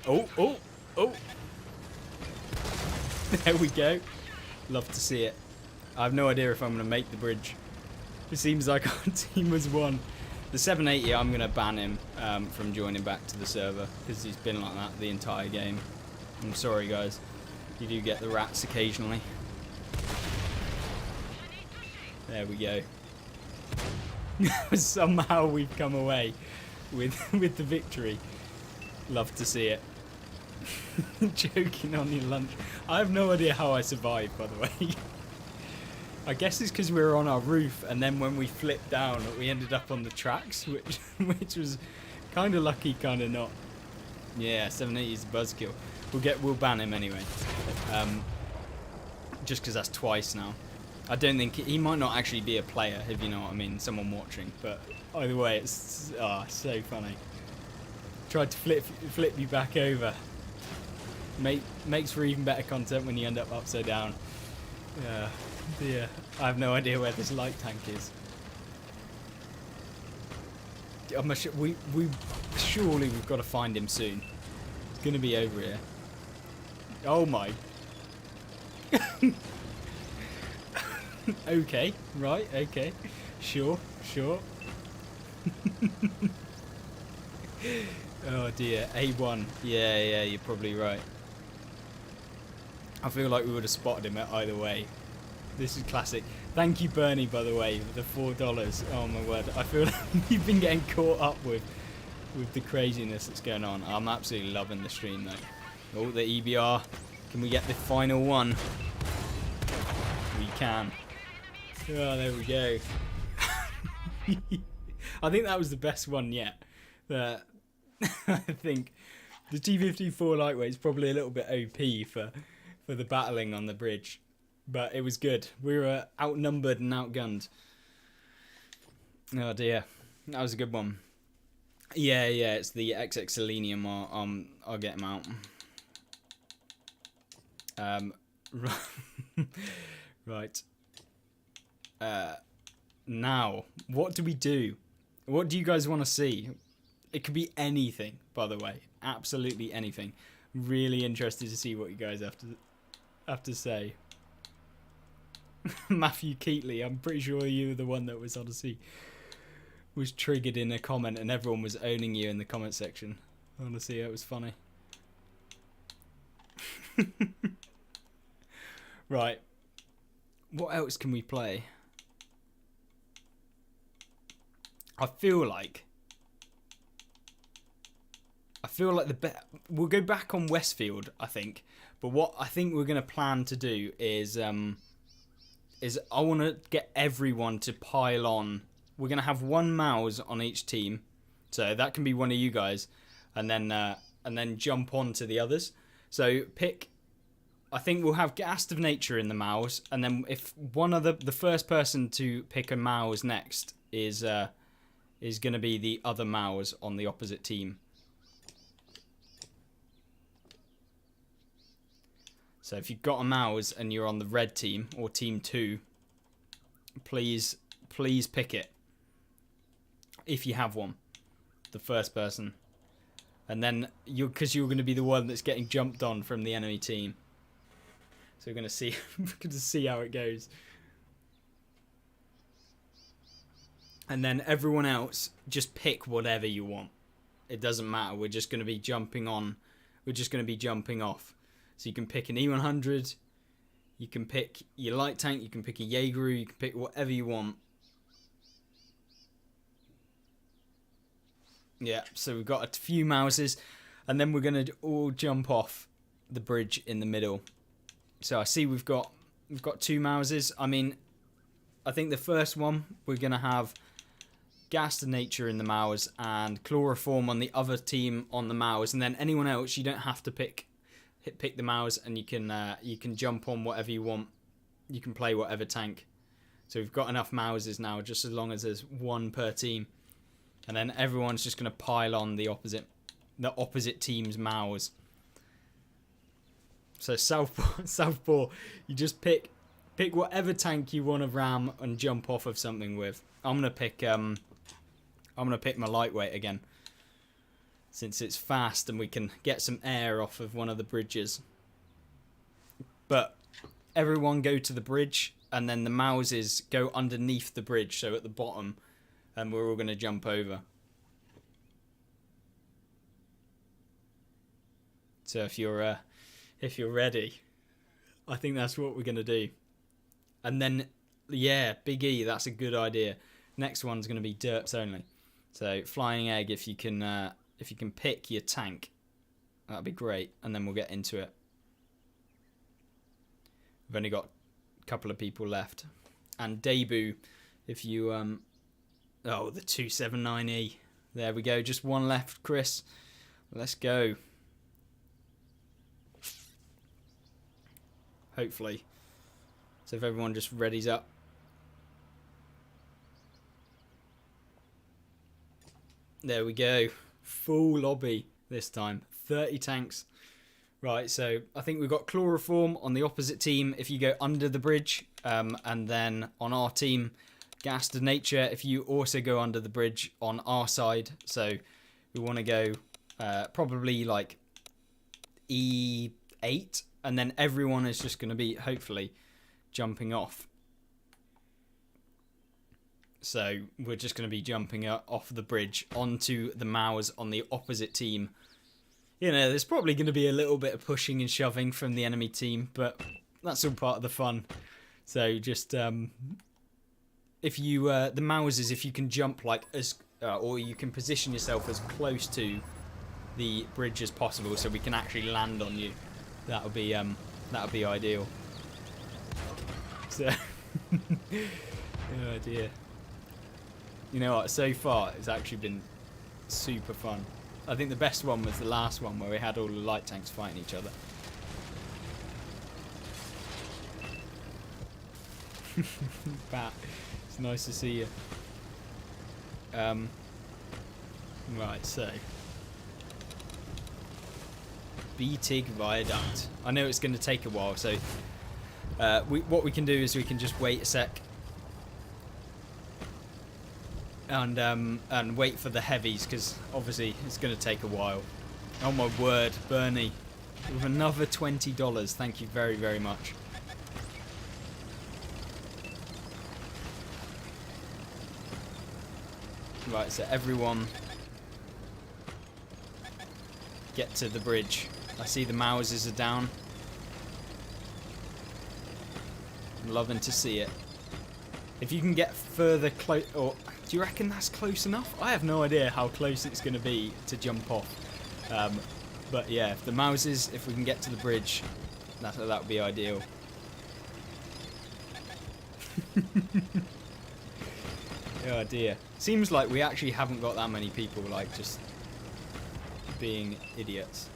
Oh, oh, oh. There we go. Love to see it. I have no idea if I'm going to make the bridge. It seems like our team has won. The 780, I'm going to ban him from joining back to the server because he's been like that the entire game. I'm sorry, guys. You do get the rats occasionally. There we go. Somehow we've come away with the victory. Love to see it. Joking on your lunch. I have no idea how I survived, by the way. I guess it's because we were on our roof, and then when we flipped down, we ended up on the tracks, which was kind of lucky, kind of not. Yeah, 780 is a buzzkill. We'll ban him anyway. Just because that's twice now. I don't think he might not actually be a player, if you know what I mean, someone watching. But either way, it's so funny. Tried to flip you back over. Makes for even better content when you end up upside down. Yeah, I have no idea where this light tank is. Surely we've got to find him soon. It's gonna be over here. Oh my. Okay, right, okay. Sure. Oh dear, A1. Yeah, you're probably right. I feel like we would have spotted him either way. This is classic. Thank you, Bernie, by the way, for the $4. Oh my word. I feel like you've been getting caught up with the craziness that's going on. I'm absolutely loving the stream though. Oh, the EBR. Can we get the final one? We can. Oh, there we go. I think that was the best one yet. I think the T-54 lightweight is probably a little bit OP for the battling on the bridge. But it was good. We were outnumbered and outgunned. Oh dear. That was a good one. Yeah, it's the XX Selenium. I'll get him out. Right. Now, what do we do? What do you guys want to see? It could be anything, by the way. Absolutely anything. Really interested to see what you guys have to say. Matthew Keatley, I'm pretty sure you were the one that was was triggered in a comment and everyone was owning you in the comment section. Honestly, it was funny. Right. What else can we play? I feel like we'll go back on Westfield, I think. But what I think we're going to plan to do is I want to get everyone to pile on. We're going to have one mouse on each team. So that can be one of you guys. And then jump on to the others. So pick... I think we'll have Gassed of Nature in the mouse. And then if the first person to pick a mouse next is going to be the other mouse on the opposite team. So if you've got a mouse and you're on the red team or team 2, please pick it. If you have one, the first person, and then you're going to be the one that's getting jumped on from the enemy team. So we're going to see how it goes. And then everyone else just pick whatever you want. It doesn't matter. We're just going to be jumping on. We're just going to be jumping off. So you can pick an E100, you can pick your light tank, you can pick a Jaeger, you can pick whatever you want. Yeah, so we've got a few mouses, and then we're going to all jump off the bridge in the middle. So I see we've got 2 mouses. I mean, I think the first one we're going to have Gas to Nature in the mouse and Chloroform on the other team on the mouse, and then anyone else you don't have to pick the mouse, and you can jump on whatever you want. You can play whatever tank. So we've got enough mouses now, just as long as there's one per team, and then everyone's just going to pile on the opposite team's mouse. So Southpaw, you just pick Pick whatever tank you want to ram and jump off of something with. I'm gonna pick my lightweight again, since it's fast and we can get some air off of one of the bridges. But everyone go to the bridge, and then the Mouses go underneath the bridge, so at the bottom, and we're all gonna jump over. So if you're ready, I think that's what we're gonna do. And then, yeah, Big E, that's a good idea. Next one's gonna be derps only. So flying egg, if you can pick your tank, that'd be great. And then we'll get into it. We've only got a couple of people left. And debut, if you oh, the 279E. There we go. Just one left, Chris. Let's go. Hopefully. So if everyone just readies up. There we go. Full lobby this time. 30 tanks. Right, so I think we've got chloroform on the opposite team if you go under the bridge. And then on our team, gas to nature if you also go under the bridge on our side. So we want to go probably like E8. And then everyone is just going to be, hopefully, jumping off. So we're just going to be jumping off the bridge onto the Maus on the opposite team. You know, there's probably going to be a little bit of pushing and shoving from the enemy team, but that's all part of the fun. So just, if you, the Mauses, if you can jump like or you can position yourself as close to the bridge as possible so we can actually land on you. That would be ideal. So, oh dear. You know what? So far, it's actually been super fun. I think the best one was the last one where we had all the light tanks fighting each other. Bat, it's nice to see you. Right, so. B-TIG Viaduct. I know it's going to take a while, so what we can do is we can just wait a sec and wait for the heavies, because obviously it's going to take a while. Oh my word, Bernie, with another $20. Thank you very, very much. Right, so everyone get to the bridge. I see the Mauses are down. I'm loving to see it. If you can get further close, or do you reckon that's close enough? I have no idea how close it's going to be to jump off. But yeah, if the Mauses, if we can get to the bridge, that would be ideal. Oh dear. Seems like we actually haven't got that many people, like, just being idiots.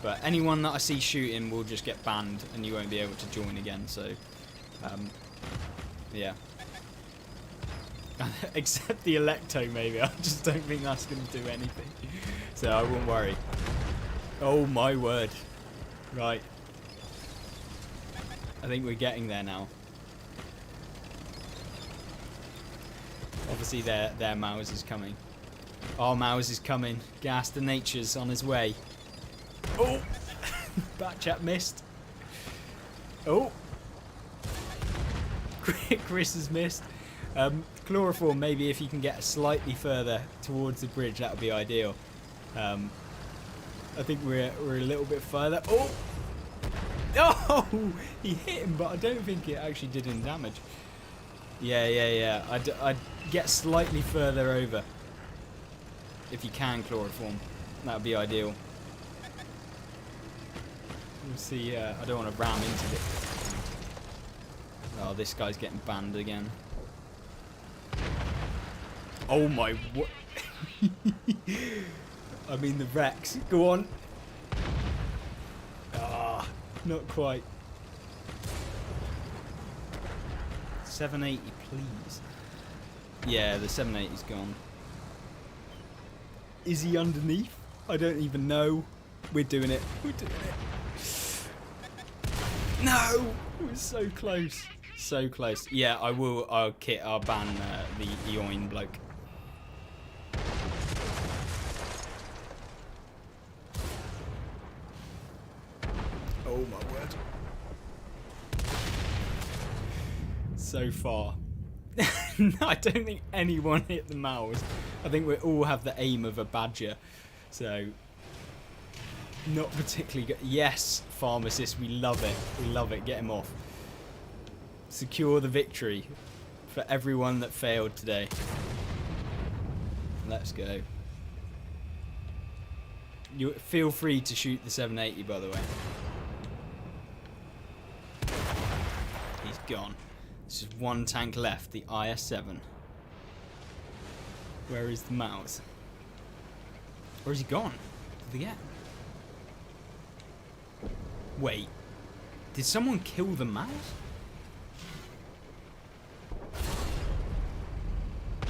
But anyone that I see shooting will just get banned and you won't be able to join again, so yeah. Except the Electo, maybe. I just don't think that's going to do anything. So I won't worry. Oh my word. Right. I think we're getting there now. Obviously their Maus is coming. Our Maus is coming. Gas to Nature's on his way. Oh! Batchat missed. Oh! Chris has missed. Chloroform, maybe if you can get slightly further towards the bridge, that would be ideal. I think we're a little bit further. Oh! Oh! He hit him, but I don't think it actually did any damage. Yeah. I'd get slightly further over. If you can, Chloroform. That would be ideal. We'll see. I don't want to ram into it. Oh, this guy's getting banned again. Oh my, what? I mean the Rex. Go on. Ah, not quite. 780, please. Yeah, the 780's gone. Is he underneath? I don't even know. We're doing it. We're doing it. No! was so close. So close. Yeah, I will. I'll ban the Eoin bloke. Oh my word. So far. No, I don't think anyone hit the mouse. I think we all have the aim of a badger. So, not particularly good. Yes, pharmacist, we love it. We love it. Get him off. Secure the victory for everyone that failed today. Let's go. You feel free to shoot the 780, by the way. He's gone. There's just one tank left, the IS-7. Where is the mouse? Or is he gone? Did they get? Wait. Did someone kill the mouse?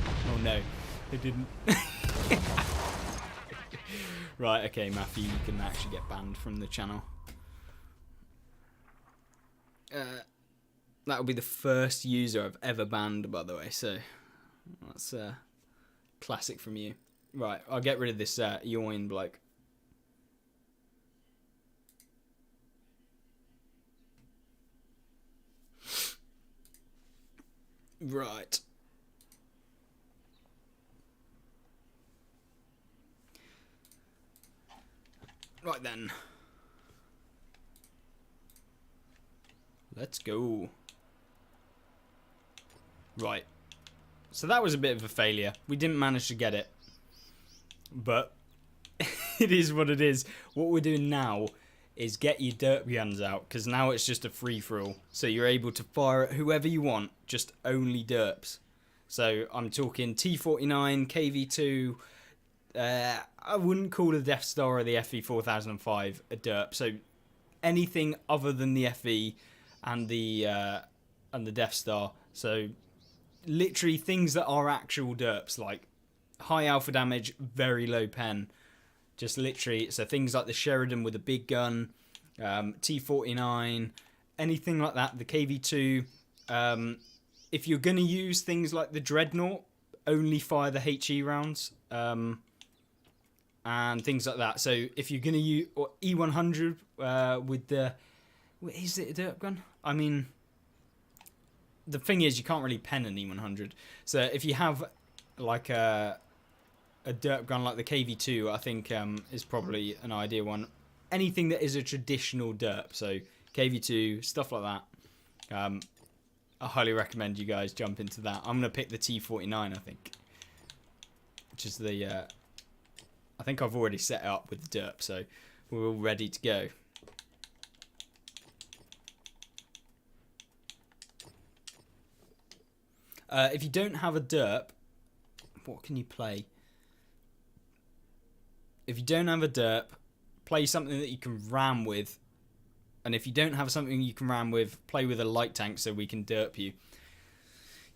Oh no, they didn't. Right, okay, Matthew, you can actually get banned from the channel. That will be the first user I've ever banned, by the way, so that's classic from you. Right, I'll get rid of this Eoin bloke. Right. Right then. Let's go. Right. So that was a bit of a failure. We didn't manage to get it. But it is what it is. What we're doing now is get your derp guns out, because now it's just a free-for-all. So you're able to fire at whoever you want, just only derps. So I'm talking T49, KV2. I wouldn't call the Death Star or the FE 4005 a derp. So anything other than the FE and the Death Star. So literally things that are actual derps, like high alpha damage, very low pen. Just literally, so things like the Sheridan with a big gun, T49, anything like that, the KV2. If you're going to use things like the Dreadnought, only fire the HE rounds, and things like that. So if you're going to use or E100 with the... Is it a derp gun? I mean, the thing is, you can't really pen an E100. So if you have like a derp gun like the KV2, I think is probably an ideal one. Anything that is a traditional derp, so KV2, stuff like that. I highly recommend you guys jump into that. I'm going to pick the T49, I think. Which is the... I think I've already set it up with the derp, so we're all ready to go. If you don't have a derp, what can you play? If you don't have a derp, play something that you can ram with. And if you don't have something you can ram with, play with a light tank so we can derp you.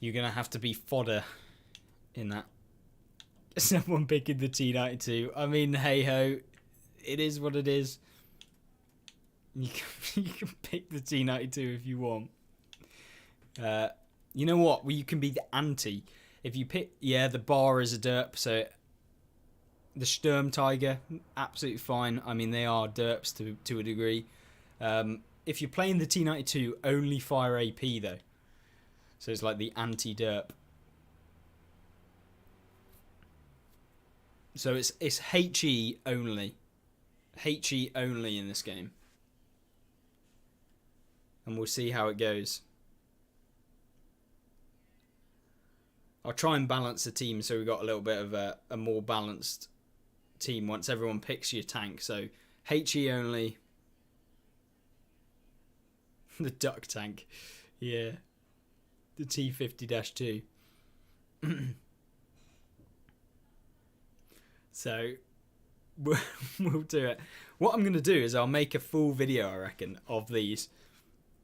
You're going to have to be fodder in that. Someone picking the T92. I mean, hey-ho. It is what it is. You can pick the T92 if you want. You know what? Well, you can be the anti. If you pick... Yeah, the bar is a derp, so... The Sturm Tiger, absolutely fine. I mean, they are derps to a degree. If you're playing the T92, only fire AP, though. So it's like the anti-derp. So it's HE only. HE only in this game. And we'll see how it goes. I'll try and balance the team so we've got a little bit of a more balanced team once everyone picks your tank. So HE only. The duck tank. Yeah. The T50-2. So we'll do it. What I'm going to do is I'll make a full video, I reckon, of these.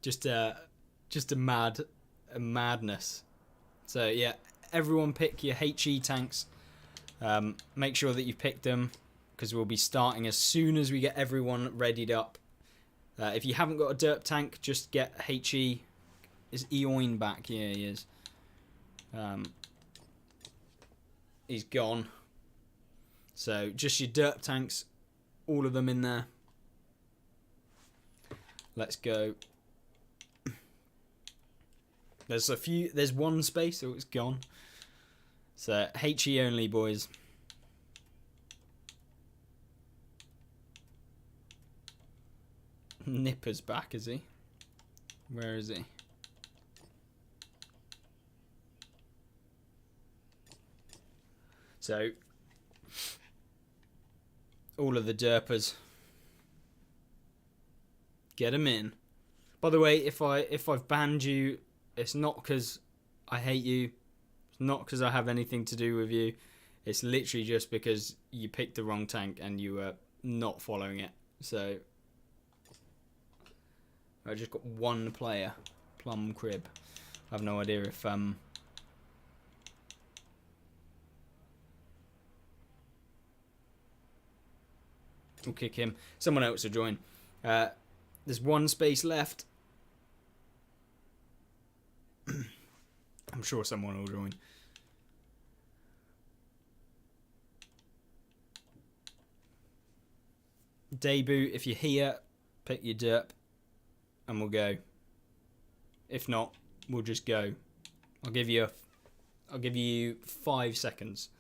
Just a madness. So yeah, everyone pick your HE tanks. Make sure that you picked them, because we'll be starting as soon as we get everyone readied up. If you haven't got a derp tank, just get HE. Is Eoin back? Yeah, he is. He's gone. So just your derp tanks, all of them in there. Let's go. There's one space, so it's gone. So HE only, boys. Nipper's back, is he? Where is he? So all of the derpers, get them in. By the way, if I've banned you, it's not because I hate you. It's not because I have anything to do with you. It's literally just because you picked the wrong tank and you were not following it. So I just got one player, Plum Crib. I have no idea if we'll kick him. Someone else will join. There's one space left. I'm sure someone will join. Debut, if you're here, pick your derp and we'll go. If not, we'll just go. I'll give you 5 seconds.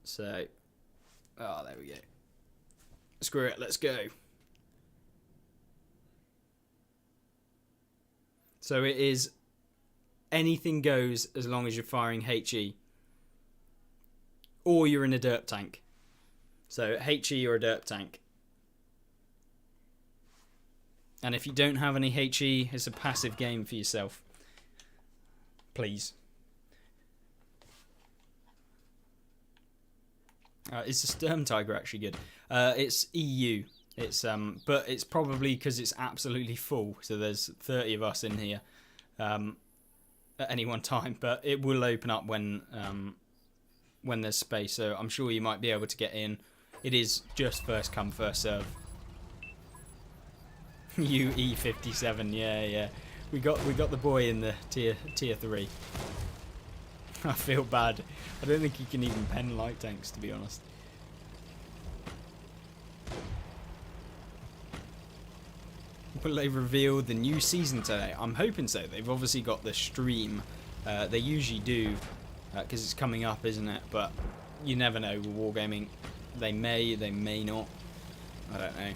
So, oh, there we go. Screw it, let's go. So it is anything goes as long as you're firing HE. Or you're in a derp tank. So HE or a derp tank. And if you don't have any HE, it's a passive game for yourself. Please. Is the Sturm Tiger actually good? It's EU. It's but it's probably because it's absolutely full. So there's 30 of us in here at any one time. But it will open up when there's space. So I'm sure you might be able to get in. It is just first come first serve. UE57, yeah. We got the boy in the tier 3. I feel bad. I don't think he can even pen light tanks, to be honest. Will they reveal the new season today? I'm hoping so. They've obviously got the stream. They usually do, because it's coming up, isn't it? But you never know with Wargaming. They may not. I don't know.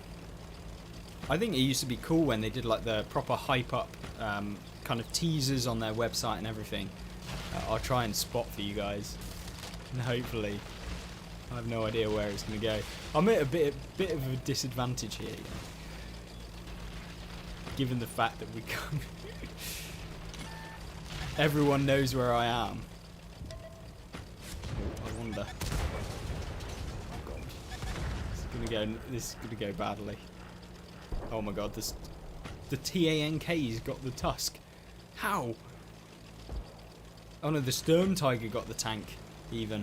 I think it used to be cool when they did like the proper hype up kind of teasers on their website and everything. I'll try and spot for you guys, and hopefully, I have no idea where it's going to go. I'm at a bit of a disadvantage here, you know, given the fact that we come. Everyone knows where I am. I wonder. Oh god, this is gonna go badly. Oh my god, the TANK's got the Tusk. How? Oh no, the Sturm Tiger got the tank, even.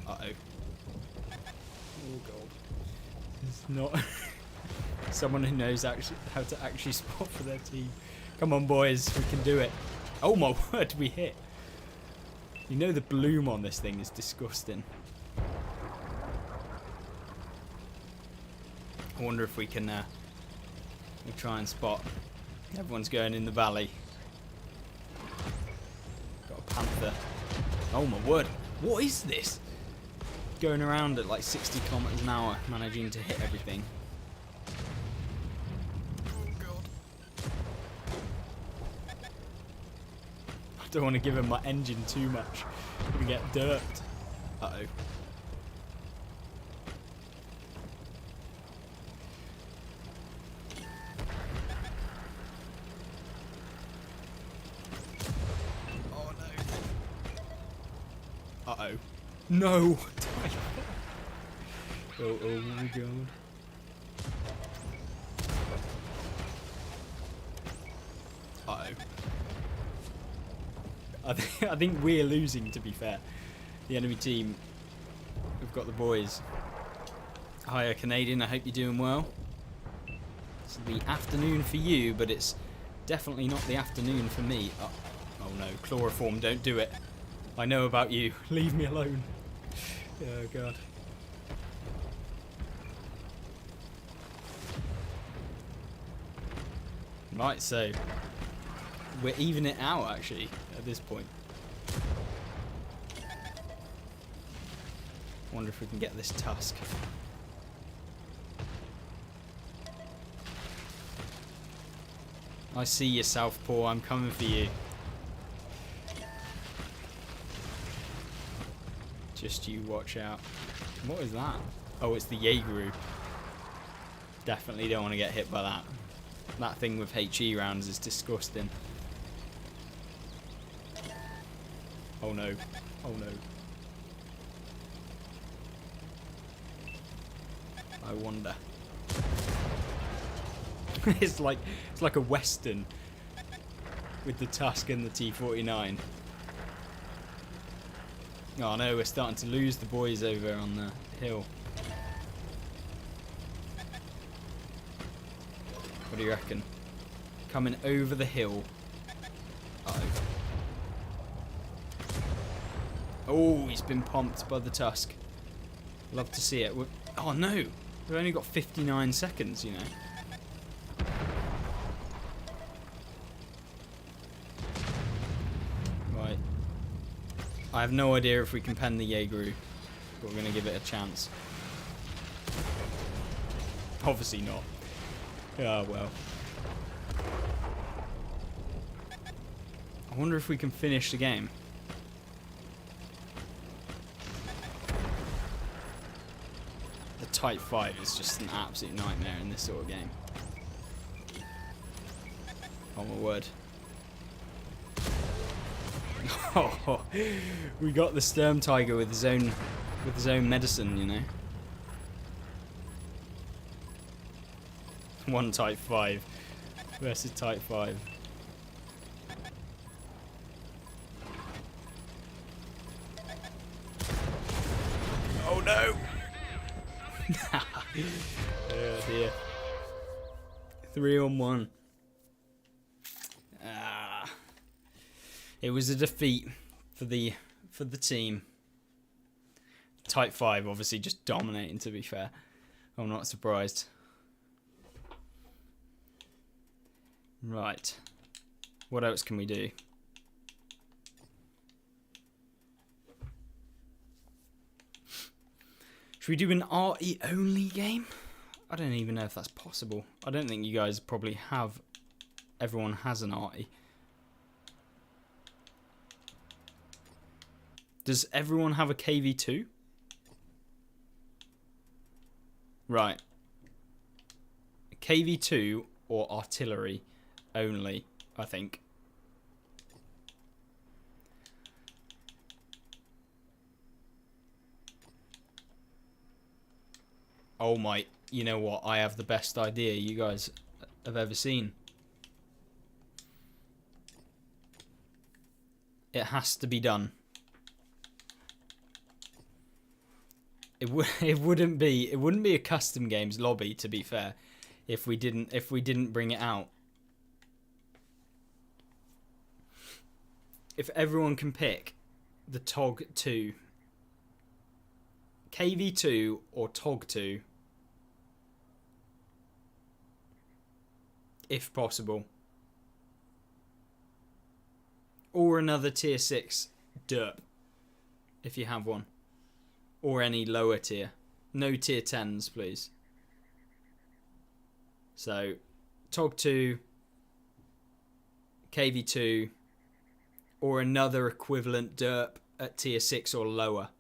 Uh-oh. Oh god. It's not... Someone who knows how to actually spot for their team. Come on boys, we can do it. Oh my word, we hit. You know the bloom on this thing is disgusting. I wonder if we can we'll try and spot. Everyone's going in the valley. Got a panther. Oh my word. What is this? Going around at like 60 kilometers an hour, managing to hit everything. Oh god. I don't want to give him my engine too much. I'm gonna get dirt. Uh-oh. Uh-oh. No! Oh my god. Uh-oh. I think we're losing, to be fair. The enemy team have we've got the boys. Hiya, Canadian. I hope you're doing well. It's the afternoon for you, but it's definitely not the afternoon for me. Oh no, chloroform, don't do it. I know about you. Leave me alone. Oh god. Right, so we're even it out actually at this point. Wonder if we can get this tusk. I see you, Southpaw. I'm coming for you. Just you watch out. What is that? Oh, it's the Jaeger. Definitely don't want to get hit by that. That thing with HE rounds is disgusting. Oh no. Oh no. I wonder. It's like a western with the tusk and the T-49. Oh no, we're starting to lose the boys over on the hill. What do you reckon? Coming over the hill. Uh-oh. Oh, he's been pumped by the tusk. Love to see it. Oh no, we've only got 59 seconds, you know. Right. I have no idea if we can pen the Jaeger, but we're going to give it a chance. Obviously not. Oh well. I wonder if we can finish the game. The Type 5 is just an absolute nightmare in this sort of game. Oh my word. Oh, we got the Sturm Tiger with his own medicine, you know. One Type 5 versus Type 5. Oh no! Oh dear. 3-on-1. It was a defeat for the team. Type 5 obviously just dominating, to be fair. I'm not surprised. Right. What else can we do? Should we do an RE only game? I don't even know if that's possible. I don't think you guys probably have. Everyone has an RE. Does everyone have a KV2? Right. KV2 or artillery only, I think. Oh my, you know what? I have the best idea you guys have ever seen. It has to be done. It wouldn't be a custom games lobby, to be fair, if we didn't bring it out. If everyone can pick the TOG 2, KV2 or TOG 2, if possible, or another tier 6 derp, if you have one. Or any lower tier. No tier 10s, please. So, TOG 2, KV2, or another equivalent derp at tier 6 or lower.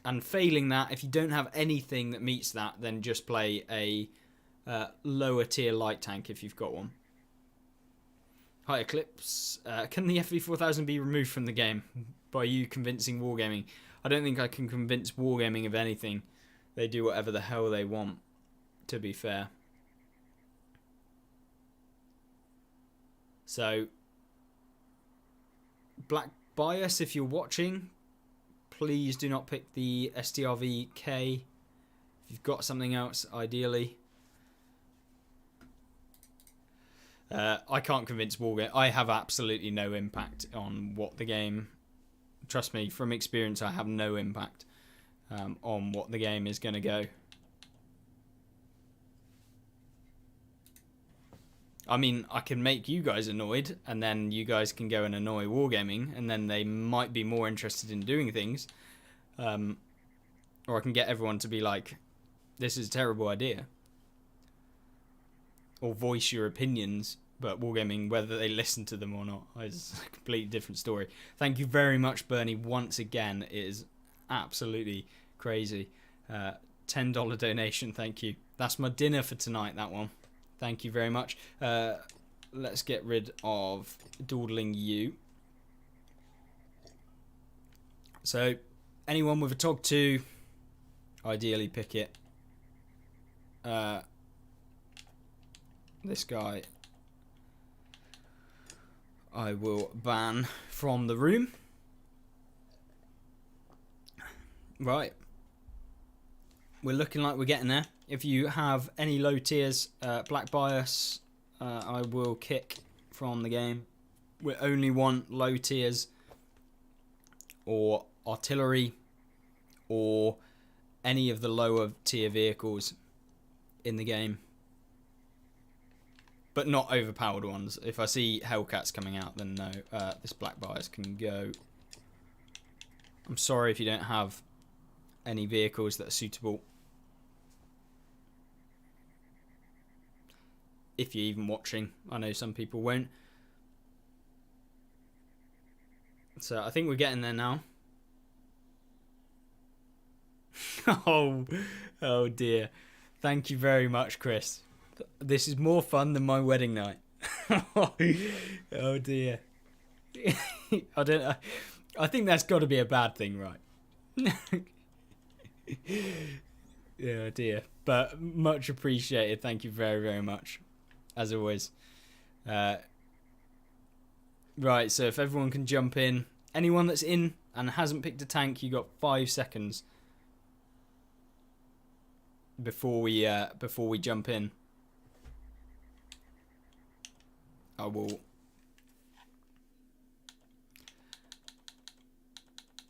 And failing that, if you don't have anything that meets that, then just play a lower tier light tank if you've got one. Hi Eclipse. Can the FV4000 be removed from the game by you convincing Wargaming? I don't think I can convince Wargaming of anything. They do whatever the hell they want, to be fair. So, Black Bias, if you're watching, please do not pick the STRV-K. If you've got something else, ideally. I can't convince Wargame. I have absolutely no impact on what the game... Trust me, from experience, I have no impact on what the game is going to go. I mean, I can make you guys annoyed, and then you guys can go and annoy Wargaming, and then they might be more interested in doing things. Or I can get everyone to be like, this is a terrible idea. Or voice your opinions, but Wargaming, whether they listen to them or not, is a completely different story. Thank you very much, Bernie, once again. It is absolutely crazy. $10 donation, thank you. That's my dinner for tonight, that one. Thank you very much. Let's get rid of Dawdling You. So, anyone with a TOG 2, ideally pick it. This guy I will ban from the room. Right. We're looking like we're getting there. If you have any low tiers, Black Bias, I will kick from the game. We only want low tiers or artillery or any of the lower tier vehicles in the game. But not overpowered ones. If I see Hellcats coming out, then no. This Black Bias can go. I'm sorry if you don't have any vehicles that are suitable. If you're even watching. I know some people won't. So I think we're getting there now. Oh dear. Thank you very much, Chris. This is more fun than my wedding night. Oh dear. I don't know. I think that's got to be a bad thing, right? Yeah, dear. But much appreciated. Thank you very, very much. As always. Right, so if everyone can jump in. Anyone that's in and hasn't picked a tank, you got 5 seconds before we jump in.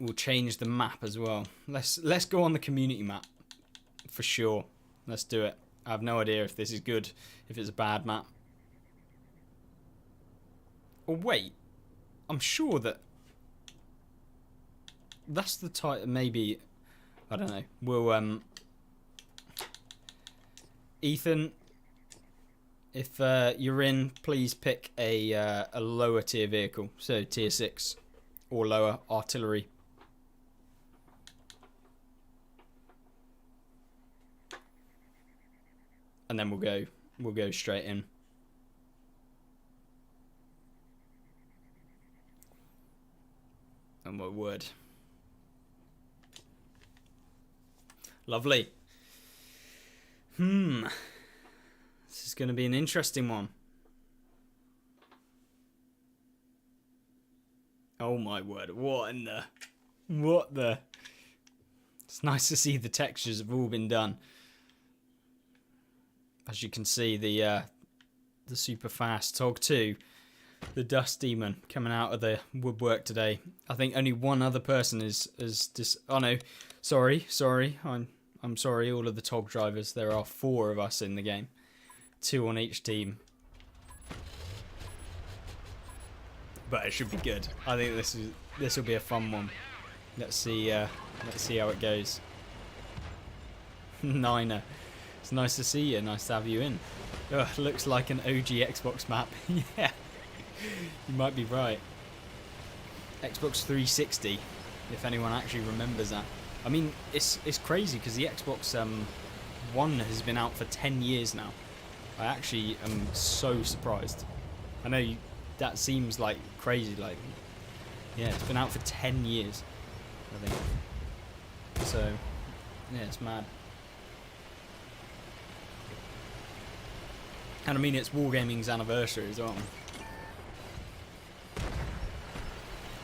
We'll change the map as well. Let's go on the community map for sure. Let's do it. I have no idea if this is good, if it's a bad map. Oh wait, I'm sure that's the type. Maybe I don't know. We'll Ethan, if you're in, please pick a lower tier vehicle, so tier 6 or lower artillery. And then we'll go straight in. Oh my word. Lovely. This is going to be an interesting one. Oh my word. What the... It's nice to see the textures have all been done. As you can see, the super fast TOG 2, the Dust Demon, coming out of the woodwork today. I think only one other person is just... Oh no, sorry. I'm sorry, all of the TOG drivers. There are 4 of us in the game, 2 on each team. But it should be good. I think this will be a fun one. Let's see how it goes. Niner. It's nice to see you. Nice to have you in. Ugh, looks like an OG Xbox map. Yeah, you might be right. Xbox 360, if anyone actually remembers that. I mean, it's crazy because the Xbox One has been out for 10 years now. I actually am so surprised. I know that seems like crazy. Like, yeah, it's been out for 10 years, I think. So, yeah, it's mad. And I mean, it's Wargaming's anniversary as well.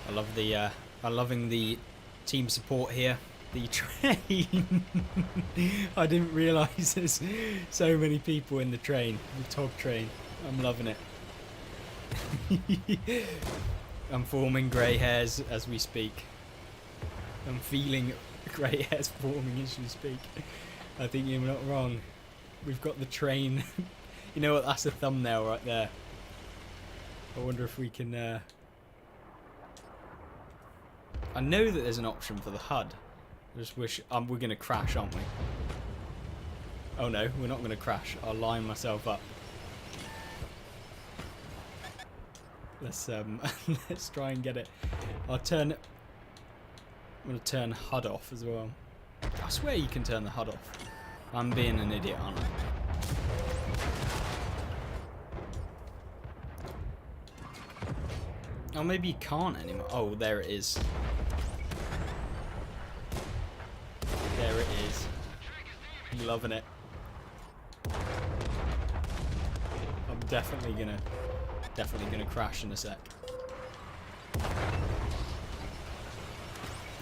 I love the, I'm loving the team support here. The train. I didn't realise there's so many people in the train. The Tog train. I'm loving it. I'm forming grey hairs as we speak. I'm feeling grey hairs forming as we speak. I think you're not wrong. We've got the train. You know what? That's a thumbnail right there. I wonder if we can... I know that there's an option for the HUD. I just wish... we're going to crash, aren't we? Oh no, we're not going to crash. I'll line myself up. Let's let's try and get it. I'm going to turn HUD off as well. I swear you can turn the HUD off. I'm being an idiot, aren't I? Oh, maybe you can't anymore. Oh, there it is. There it is. I'm loving it. I'm definitely gonna crash in a sec.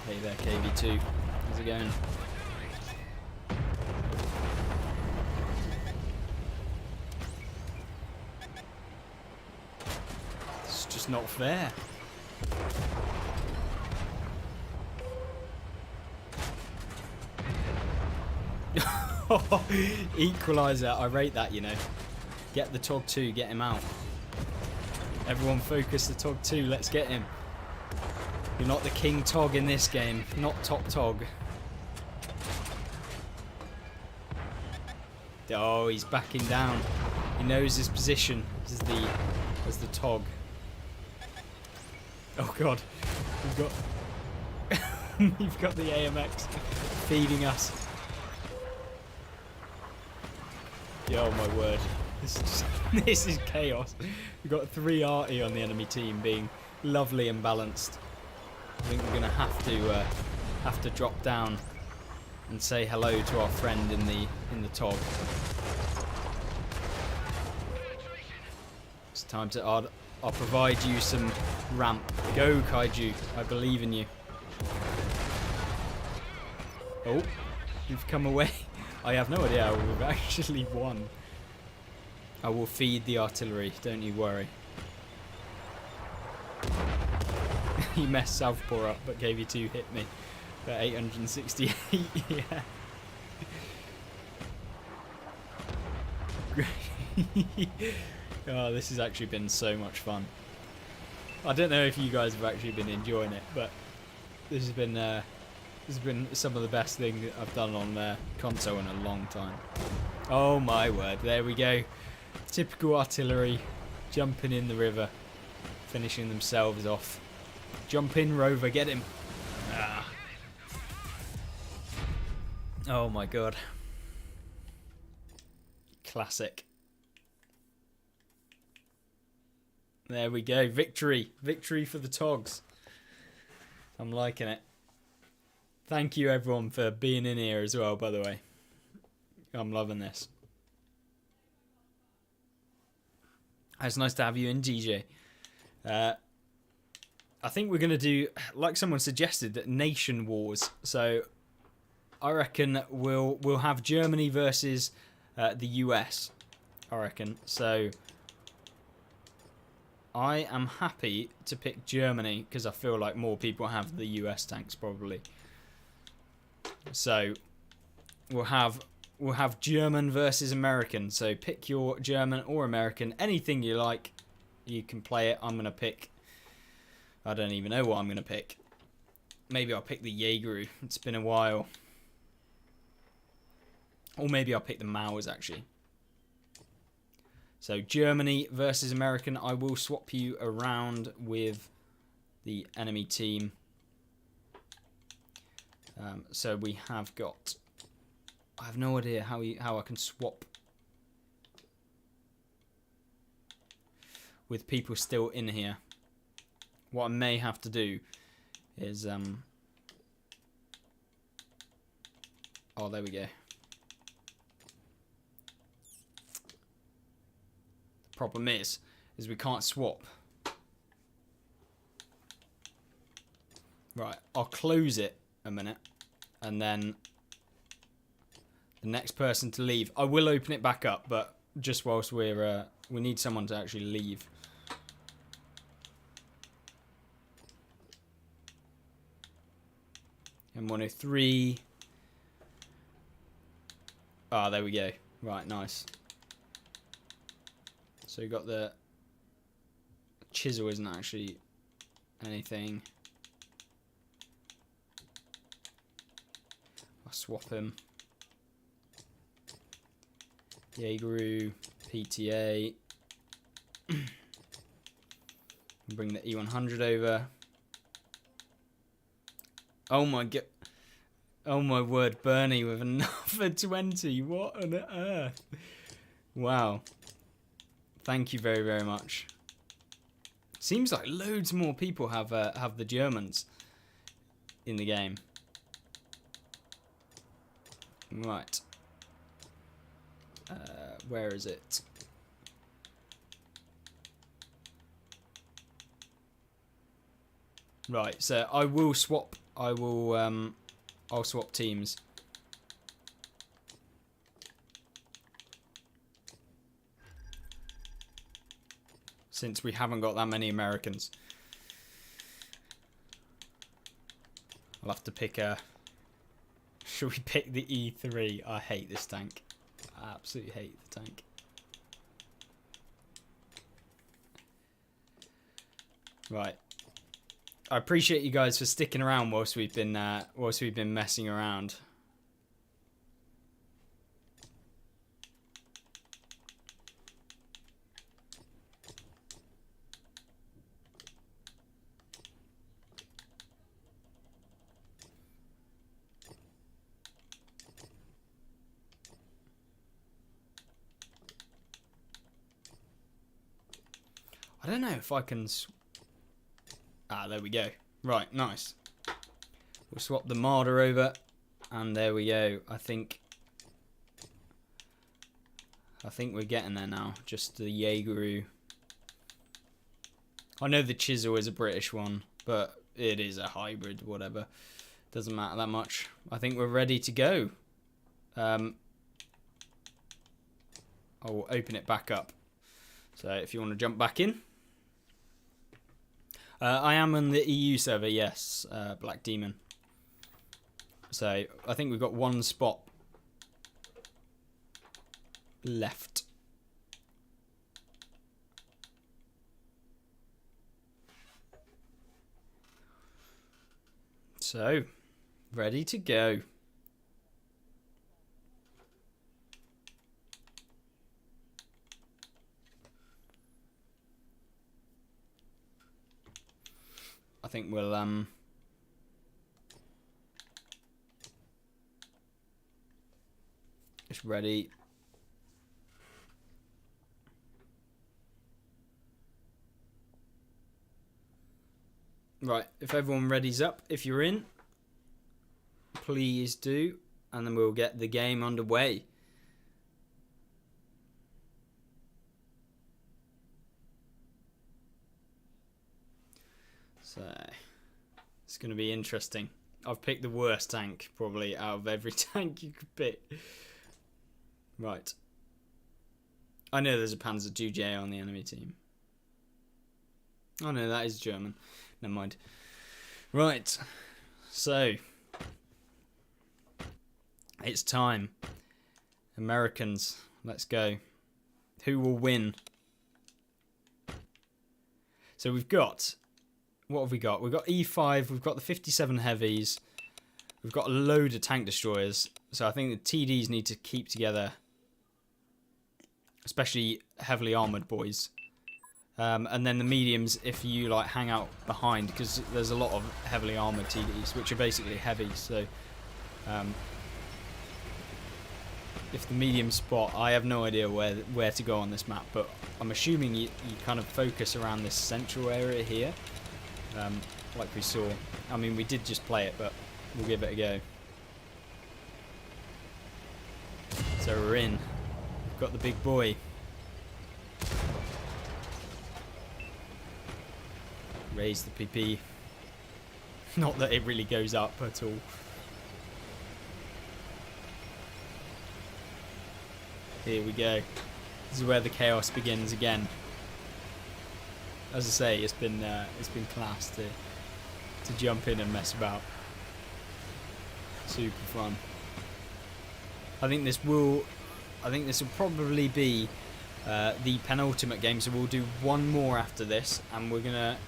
Hey there, KV2. How's it going? It's just not fair. Equalizer, I rate that, you know. Get the Tog 2, get him out. Everyone focus the Tog 2, let's get him. You're not the King Tog in this game, not Top Tog. Oh, he's backing down. He knows his position as the Tog. Oh god, we've got the AMX feeding us. Oh my word, this is chaos. We've got 3 arty on the enemy team, being lovely and balanced. I think we're gonna have to drop down and say hello to our friend in the Tog. It's time to. I'll provide you some ramp. Go, Kaiju! I believe in you. Oh, you've come away. I have no idea how we've actually won. I will feed the artillery, don't you worry. He messed Southpaw up, but KV2 hit me for 868, yeah. Oh, this has actually been so much fun. I don't know if you guys have actually been enjoying it, but this has been some of the best thing that I've done on console in a long time. Oh my word, there we go. Typical artillery, jumping in the river, finishing themselves off. Jump in, Rover, get him. Ah. Oh my god. Classic. There we go, victory. Victory for the Togs. I'm liking it. Thank you everyone for being in here as well, by the way. I'm loving this. It's nice to have you in, DJ. I think we're going to do, like someone suggested, nation wars. So I reckon we'll have Germany versus the US. I reckon. So I am happy to pick Germany because I feel like more people have the US tanks probably. So we'll have German versus American. So pick your German or American, anything you like. You can play it. I'm gonna pick. I don't even know what I'm gonna pick. Maybe I'll pick the Jaeger. It's been a while. Or maybe I'll pick the Maus actually. So Germany versus American. I will swap you around with the enemy team. So we have got. I have no idea how I can swap with people still in here. What I may have to do is oh, there we go. The problem is we can't swap. Right, I'll close it a minute, and then the next person to leave. I will open it back up, but just whilst we need someone to actually leave. And 103. Ah, there we go. Right, nice. So you got the chisel isn't actually anything. I'll swap him. Jaegeru, PTA. Bring the E100 over. Oh my god. Oh my word, Bernie with another 20. What on earth? Wow. Thank you very, very much. Seems like loads more people have the Germans in the game. Right. Where is it? Right, so I will swap. I'll swap teams. Since we haven't got that many Americans. I'll have to pick a... Should we pick the E3? I hate this tank. I absolutely hate the tank. Right. I appreciate you guys for sticking around whilst we've been messing around. I don't know if I can... Ah, there we go. Right, nice. We'll swap the Marder over, and there we go. I think we're getting there now. Just the Jaegeru. I know the Chisel is a British one, but it is a hybrid, whatever. Doesn't matter that much. I think we're ready to go. I will open it back up. So if you want to jump back in. I am on the EU server, yes, Black Demon. So I think we've got one spot left. So, ready to go. I think we'll just ready. Right, if everyone ready's up, if you're in, please do, and then we'll get the game underway. So, it's going to be interesting. I've picked the worst tank, probably, out of every tank you could pick. Right. I know there's a Panzer 2J on the enemy team. Oh no, that is German. Never mind. Right. So, it's time. Americans, let's go. Who will win? So we've got... What have we got? We've got E5, we've got the 57 heavies, we've got a load of tank destroyers, so I think the TDs need to keep together, especially heavily armoured boys. And then the mediums, if you like hang out behind, because there's a lot of heavily armoured TDs, which are basically heavy, so if the medium spot, I have no idea where to go on this map, but I'm assuming you kind of focus around this central area here. Like we saw. I mean, we did just play it, but we'll give it a go. So we're in. We've got the big boy. Raise the PP. Not that it really goes up at all. Here we go. This is where the chaos begins again. As I say, it's been class to jump in and mess about. Super fun. I think this will probably be the penultimate game, so we'll do one more after this, and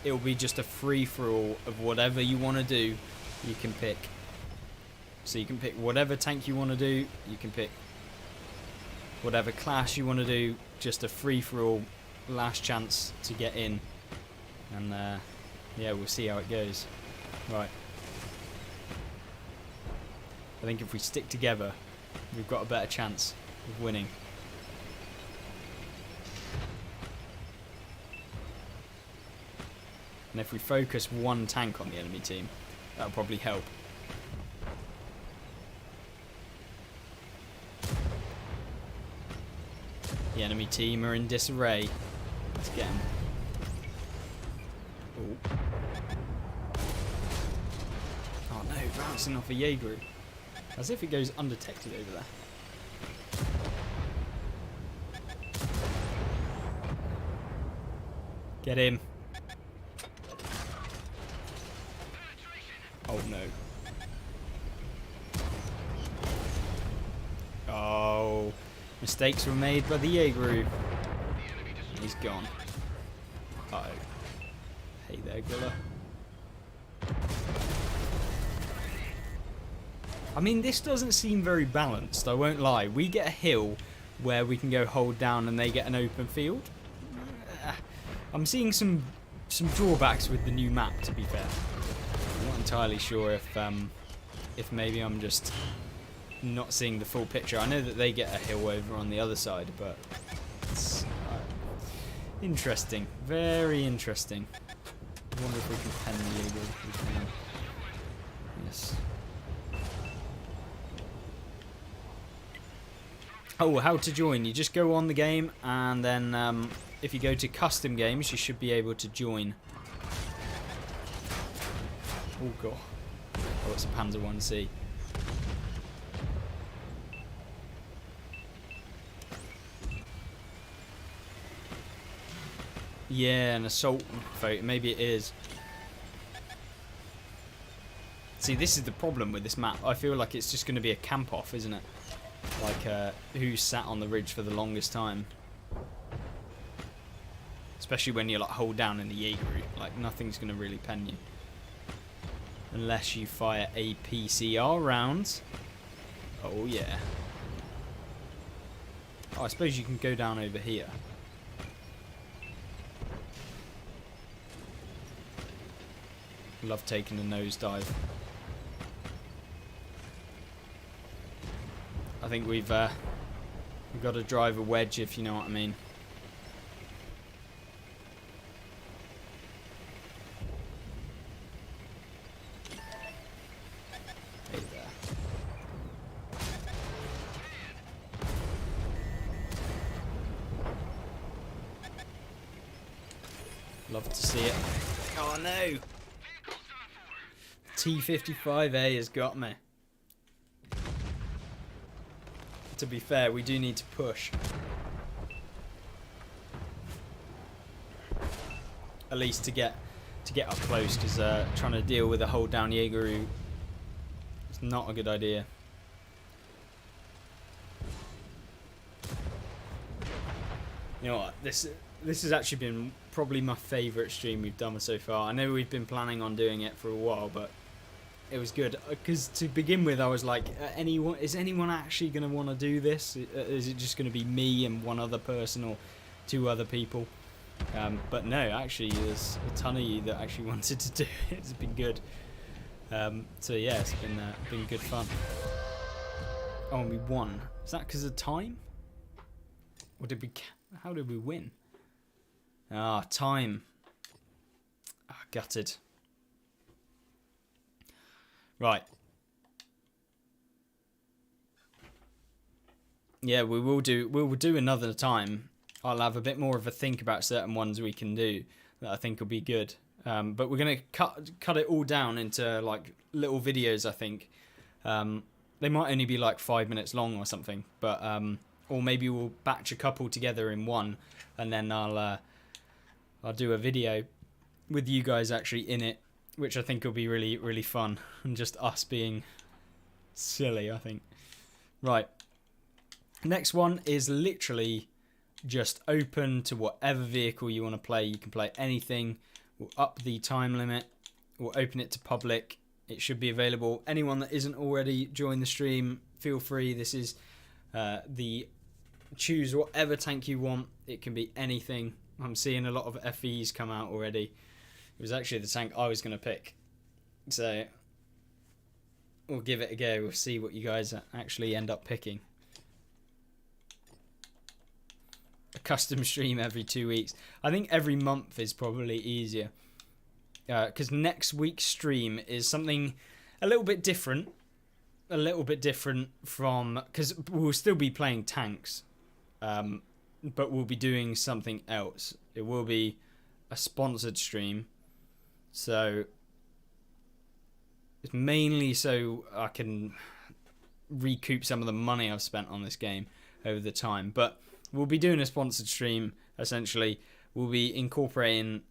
it'll be just a free-for-all of whatever you want to do. You can pick. So you can pick whatever tank you want to do. You can pick whatever class you want to do. Just a free-for-all, last chance to get in, and yeah, we'll see how it goes. Right. I think if we stick together, we've got a better chance of winning. And if we focus one tank on the enemy team, that'll probably help. The enemy team are in disarray. Let's get them. Ooh. Oh no, bouncing off a Jaeger. As if it goes undetected over there. Get him. Oh no. Oh. Mistakes were made by the Jaeger. He's gone. Uh oh. Hey there, Grilla. I mean, this doesn't seem very balanced, I won't lie. We get a hill where we can go hold down and they get an open field. I'm seeing some drawbacks with the new map, to be fair. I'm not entirely sure if maybe I'm just not seeing the full picture. I know that they get a hill over on the other side, but it's interesting. Very interesting. I wonder if we can pen the Jaeger. If we can. Yes. Oh, how to join. You just go on the game, and then if you go to custom games, you should be able to join. Oh god. Oh, it's a Panzer 1C. Yeah, an assault vote. Maybe it is. See, this is the problem with this map. I feel like it's just going to be a camp off, isn't it? Like, who sat on the ridge for the longest time. Especially when you like hold down in the Jaeger. Like, nothing's going to really pen you. Unless you fire APCR rounds. Oh, yeah. Oh, I suppose you can go down over here. Love taking a nosedive. I think we've got to drive a wedge, if you know what I mean. Hey there. Love to see it. Oh no! T55A has got me. To be fair, we do need to push. At least to get up close, because trying to deal with a hold down Jaeger is not a good idea. You know what? This has actually been probably my favourite stream we've done so far. I know we've been planning on doing it for a while, but it was good. Because to begin with, I was like, is anyone actually going to want to do this? Is it just going to be me and one other person or two other people? But no, actually, there's a ton of you that actually wanted to do it. It's been good. So yeah, it's been good fun. Oh, and we won. Is that because of time? Or did we? How did we win? Ah, time. Ah, gutted. Right. Yeah, we will do another time. I'll have a bit more of a think about certain ones we can do that I think will be good. But we're gonna cut it all down into like little videos. I think they might only be like 5 minutes long or something, but or maybe we'll batch a couple together in one, and then I'll do a video with you guys actually in it, which I think will be really, really fun, and just us being silly, I think. Right. Next one is literally just open to whatever vehicle you want to play. You can play anything. We'll up the time limit. We'll open it to public. It should be available. Anyone that isn't already joined the stream, feel free. This is the choose whatever tank you want. It can be anything. I'm seeing a lot of FEs come out already. It was actually the tank I was going to pick. So we'll give it a go. We'll see what you guys actually end up picking. A custom stream every 2 weeks. I think every month is probably easier. Because next week's stream is something a little bit different. A little bit different from... Because we'll still be playing tanks. But we'll be doing something else. It will be a sponsored stream. So it's mainly so I can recoup some of the money I've spent on this game over the time. But we'll be doing a sponsored stream, essentially. We'll be incorporating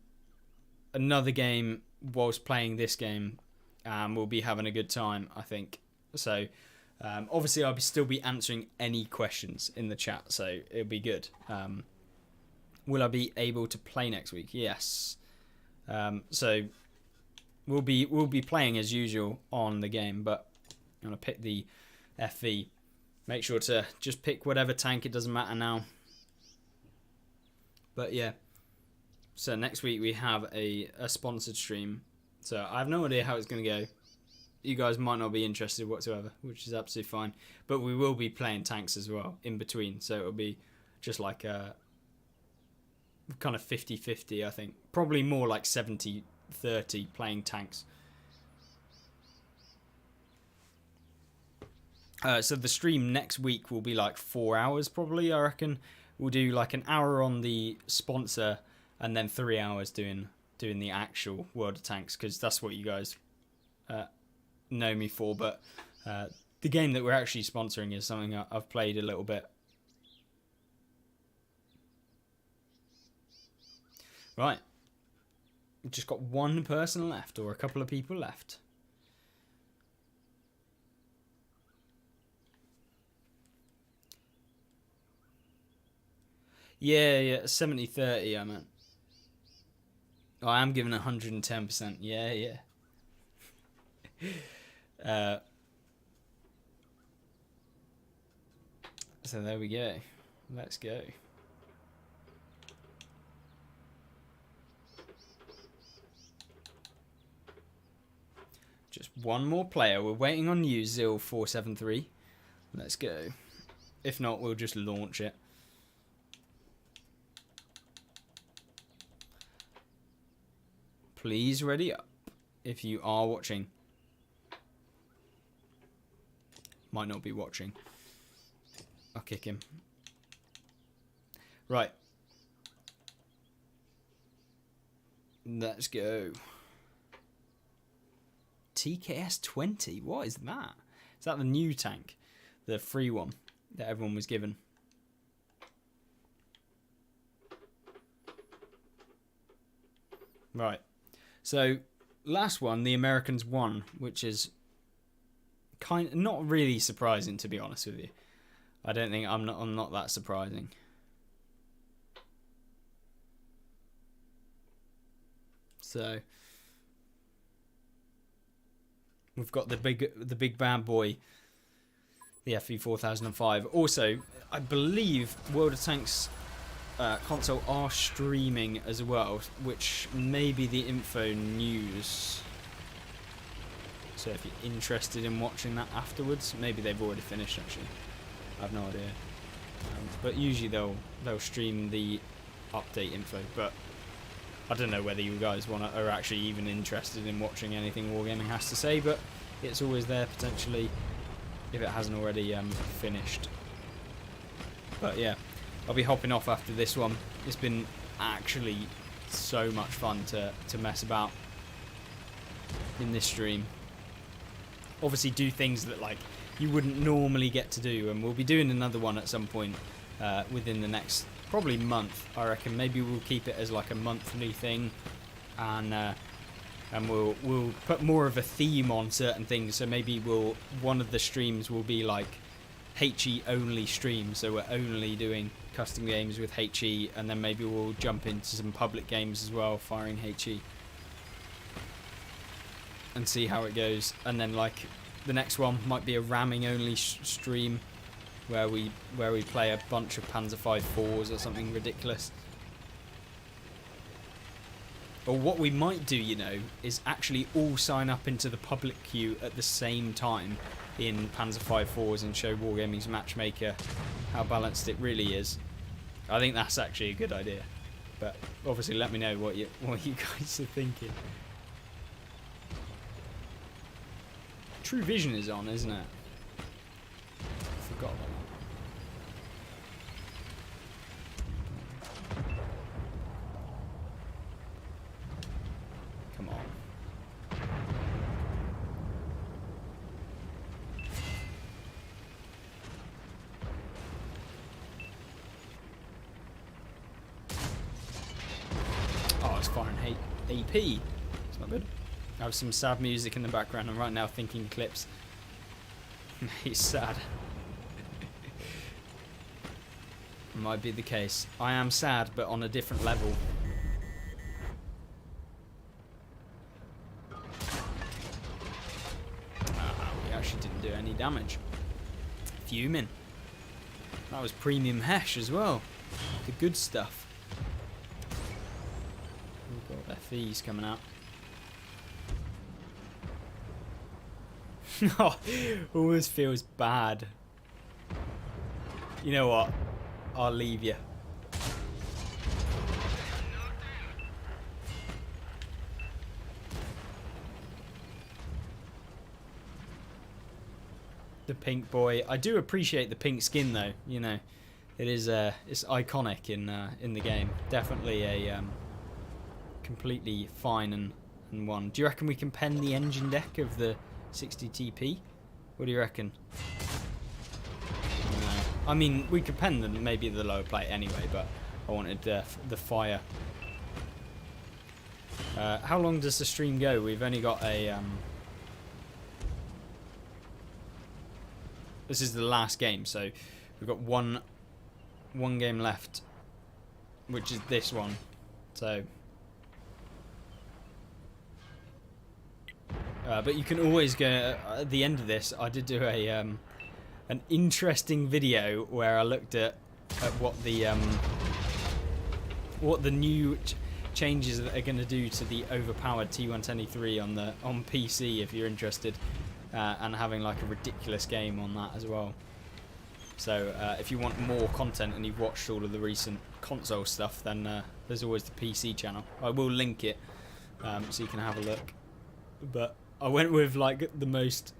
another game whilst playing this game. We'll be having a good time, I think. So, obviously, I'll still be answering any questions in the chat, so it'll be good. Will I be able to play next week? Yes. So, we'll be playing as usual on the game, but I'm going to pick the FV. Make sure to just pick whatever tank, it doesn't matter now. But yeah, so next week we have a sponsored stream. So I have no idea how it's going to go. You guys might not be interested whatsoever, which is absolutely fine. But we will be playing tanks as well in between. So it'll be just like a kind of 50-50, I think. Probably more like 70-30 playing tanks. So the stream next week will be like 4 hours probably, I reckon. We'll do like an hour on the sponsor and then 3 hours doing the actual World of Tanks, because that's what you guys know me for. But the game that we're actually sponsoring is something I've played a little bit. Right. We've just got one person left, or a couple of people left. Yeah, 70-30, I meant. Oh, I am giving 110%. Yeah. So there we go. Let's go. Just one more player. We're waiting on you, Zil473. Let's go. If not, we'll just launch it. Please ready up if you are watching. Might not be watching. I'll kick him. Right. Let's go. TKS 20. What is that? Is that the new tank? The free one that everyone was given? Right. So, last one, the Americans won, which is not really surprising, to be honest with you. I don't think I'm not that surprising. So, we've got the big bad boy, the FE 4005. Also, I believe World of Tanks console are streaming as well, which may be the info news. So if you're interested in watching that afterwards, maybe they've already finished actually. I have no idea. But usually they'll stream the update info. But I don't know whether you guys are actually even interested in watching anything Wargaming has to say. But it's always there potentially if it hasn't already finished. But yeah. I'll be hopping off after this one. It's been actually so much fun to mess about in this stream. Obviously do things that like you wouldn't normally get to do, and we'll be doing another one at some point within the next probably month, I reckon. Maybe we'll keep it as like a monthly thing, and we'll put more of a theme on certain things. So maybe one of the streams will be like HE only stream, so we're only doing custom games with HE, and then maybe we'll jump into some public games as well, firing HE, and see how it goes. And then like the next one might be a ramming only stream where we play a bunch of Panzer 5-4s or something ridiculous. Or what we might do, you know, is actually all sign up into the public queue at the same time in Panzer 5-4s and show Wargaming's Matchmaker how balanced it really is. I think that's actually a good idea. But obviously let me know what you guys are thinking. True Vision is on, isn't it? I forgot about that. Come on. Oh, it's firing AP. It's not good. I have some sad music in the background. I'm right now thinking Eclipse. He's sad. Might be the case. I am sad, but on a different level. We actually didn't do any damage. Fuming. That was premium hash as well. The good stuff. We've got FEs coming out. Oh, almost feels bad. You know what? I'll leave you. The pink boy. I do appreciate the pink skin though. You know, it is it's iconic in the game. Definitely a completely fine and one. Do you reckon we can pen the engine deck of the 60 TP? What do you reckon? No. I mean, we could pen them maybe the lower plate anyway, but I wanted the fire. How long does the stream go? We've only got a this is the last game, so we've got one game left, which is this one. So but you can always go at the end of this. I did do a an interesting video where I looked at what the new changes that are going to do to the overpowered T123 on PC, if you're interested, and having like a ridiculous game on that as well. So if you want more content and you've watched all of the recent console stuff, then there's always the PC channel. I will link it so you can have a look. But I went with like the most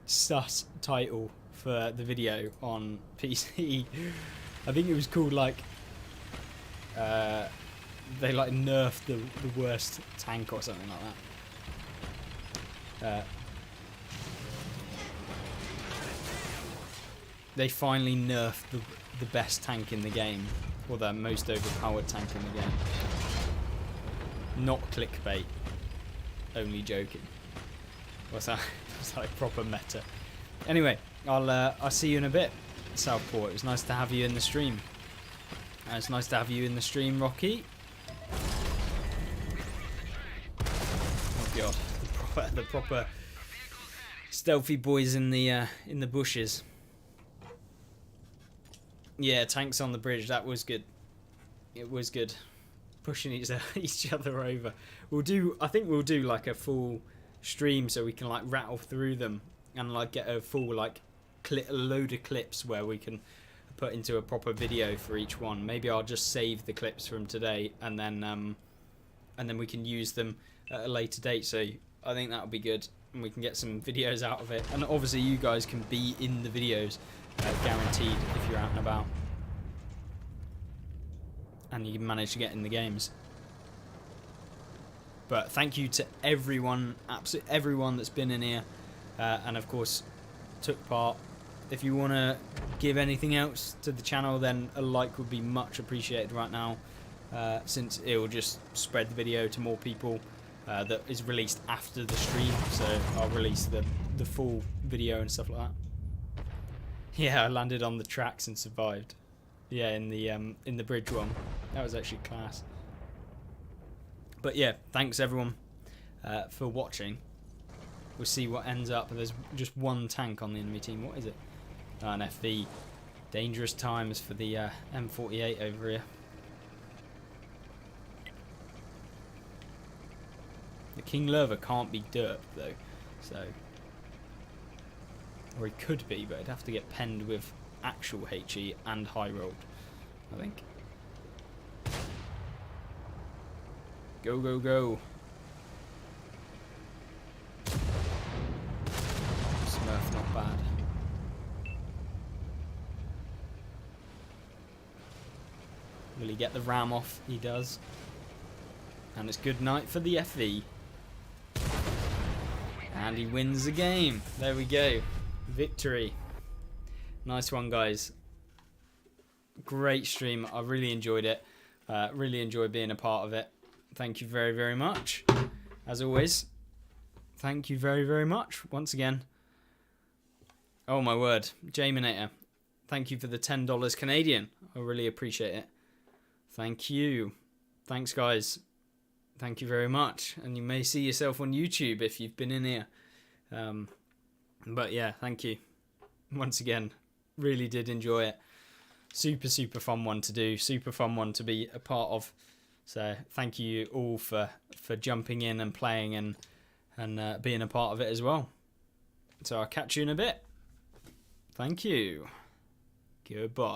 sus title for the video on PC. I think it was called like they like nerfed the worst tank or something like that. They finally nerfed the best tank in the game, or the most overpowered tank in the game. Not clickbait. Only joking. What's that? It's like proper meta. Anyway, I'll see you in a bit, Southport. It was nice to have you in the stream. And it's nice to have you in the stream, Rocky. Oh god, the proper stealthy boys in the bushes. Yeah, tanks on the bridge. That was good. It was good. Pushing each other over. I think we'll do like a full stream so we can like rattle through them and like get a full like load of clips where we can put into a proper video for each one. Maybe I'll just save the clips from today and then we can use them at a later date. So I think that'll be good, and we can get some videos out of it. And obviously you guys can be in the videos, guaranteed, if you're out and about and you manage to get in the games. But thank you to everyone, absolutely everyone that's been in here, and of course took part. If you want to give anything else to the channel, then a like would be much appreciated right now, since it will just spread the video to more people. That is released after the stream, so I'll release the full video and stuff like that. Yeah, I landed on the tracks and survived. Yeah, in the bridge one. That was actually class. But yeah, thanks everyone for watching. We'll see what ends up. There's just one tank on the enemy team. What is it? Oh, an FV. Dangerous times for the M48 over here. The King Lurver can't be dirt though, so, or he could be, but it'd have to get penned with actual HE and high rolled, I think. Go, go, go. Smurf not bad. Will he get the ram off? He does. And it's good night for the FV. And he wins the game. There we go. Victory. Nice one, guys. Great stream. I really enjoyed it. Really enjoyed being a part of it. Thank you very, very much. As always, thank you very, very much. Once again. Oh, my word. Jaminator, thank you for the $10 Canadian. I really appreciate it. Thank you. Thanks, guys. Thank you very much. And you may see yourself on YouTube if you've been in here. But yeah, thank you. Once again, really did enjoy it. Super, super fun one to do. Super fun one to be a part of. So thank you all for jumping in and playing and being a part of it as well. So I'll catch you in a bit. Thank you. Goodbye.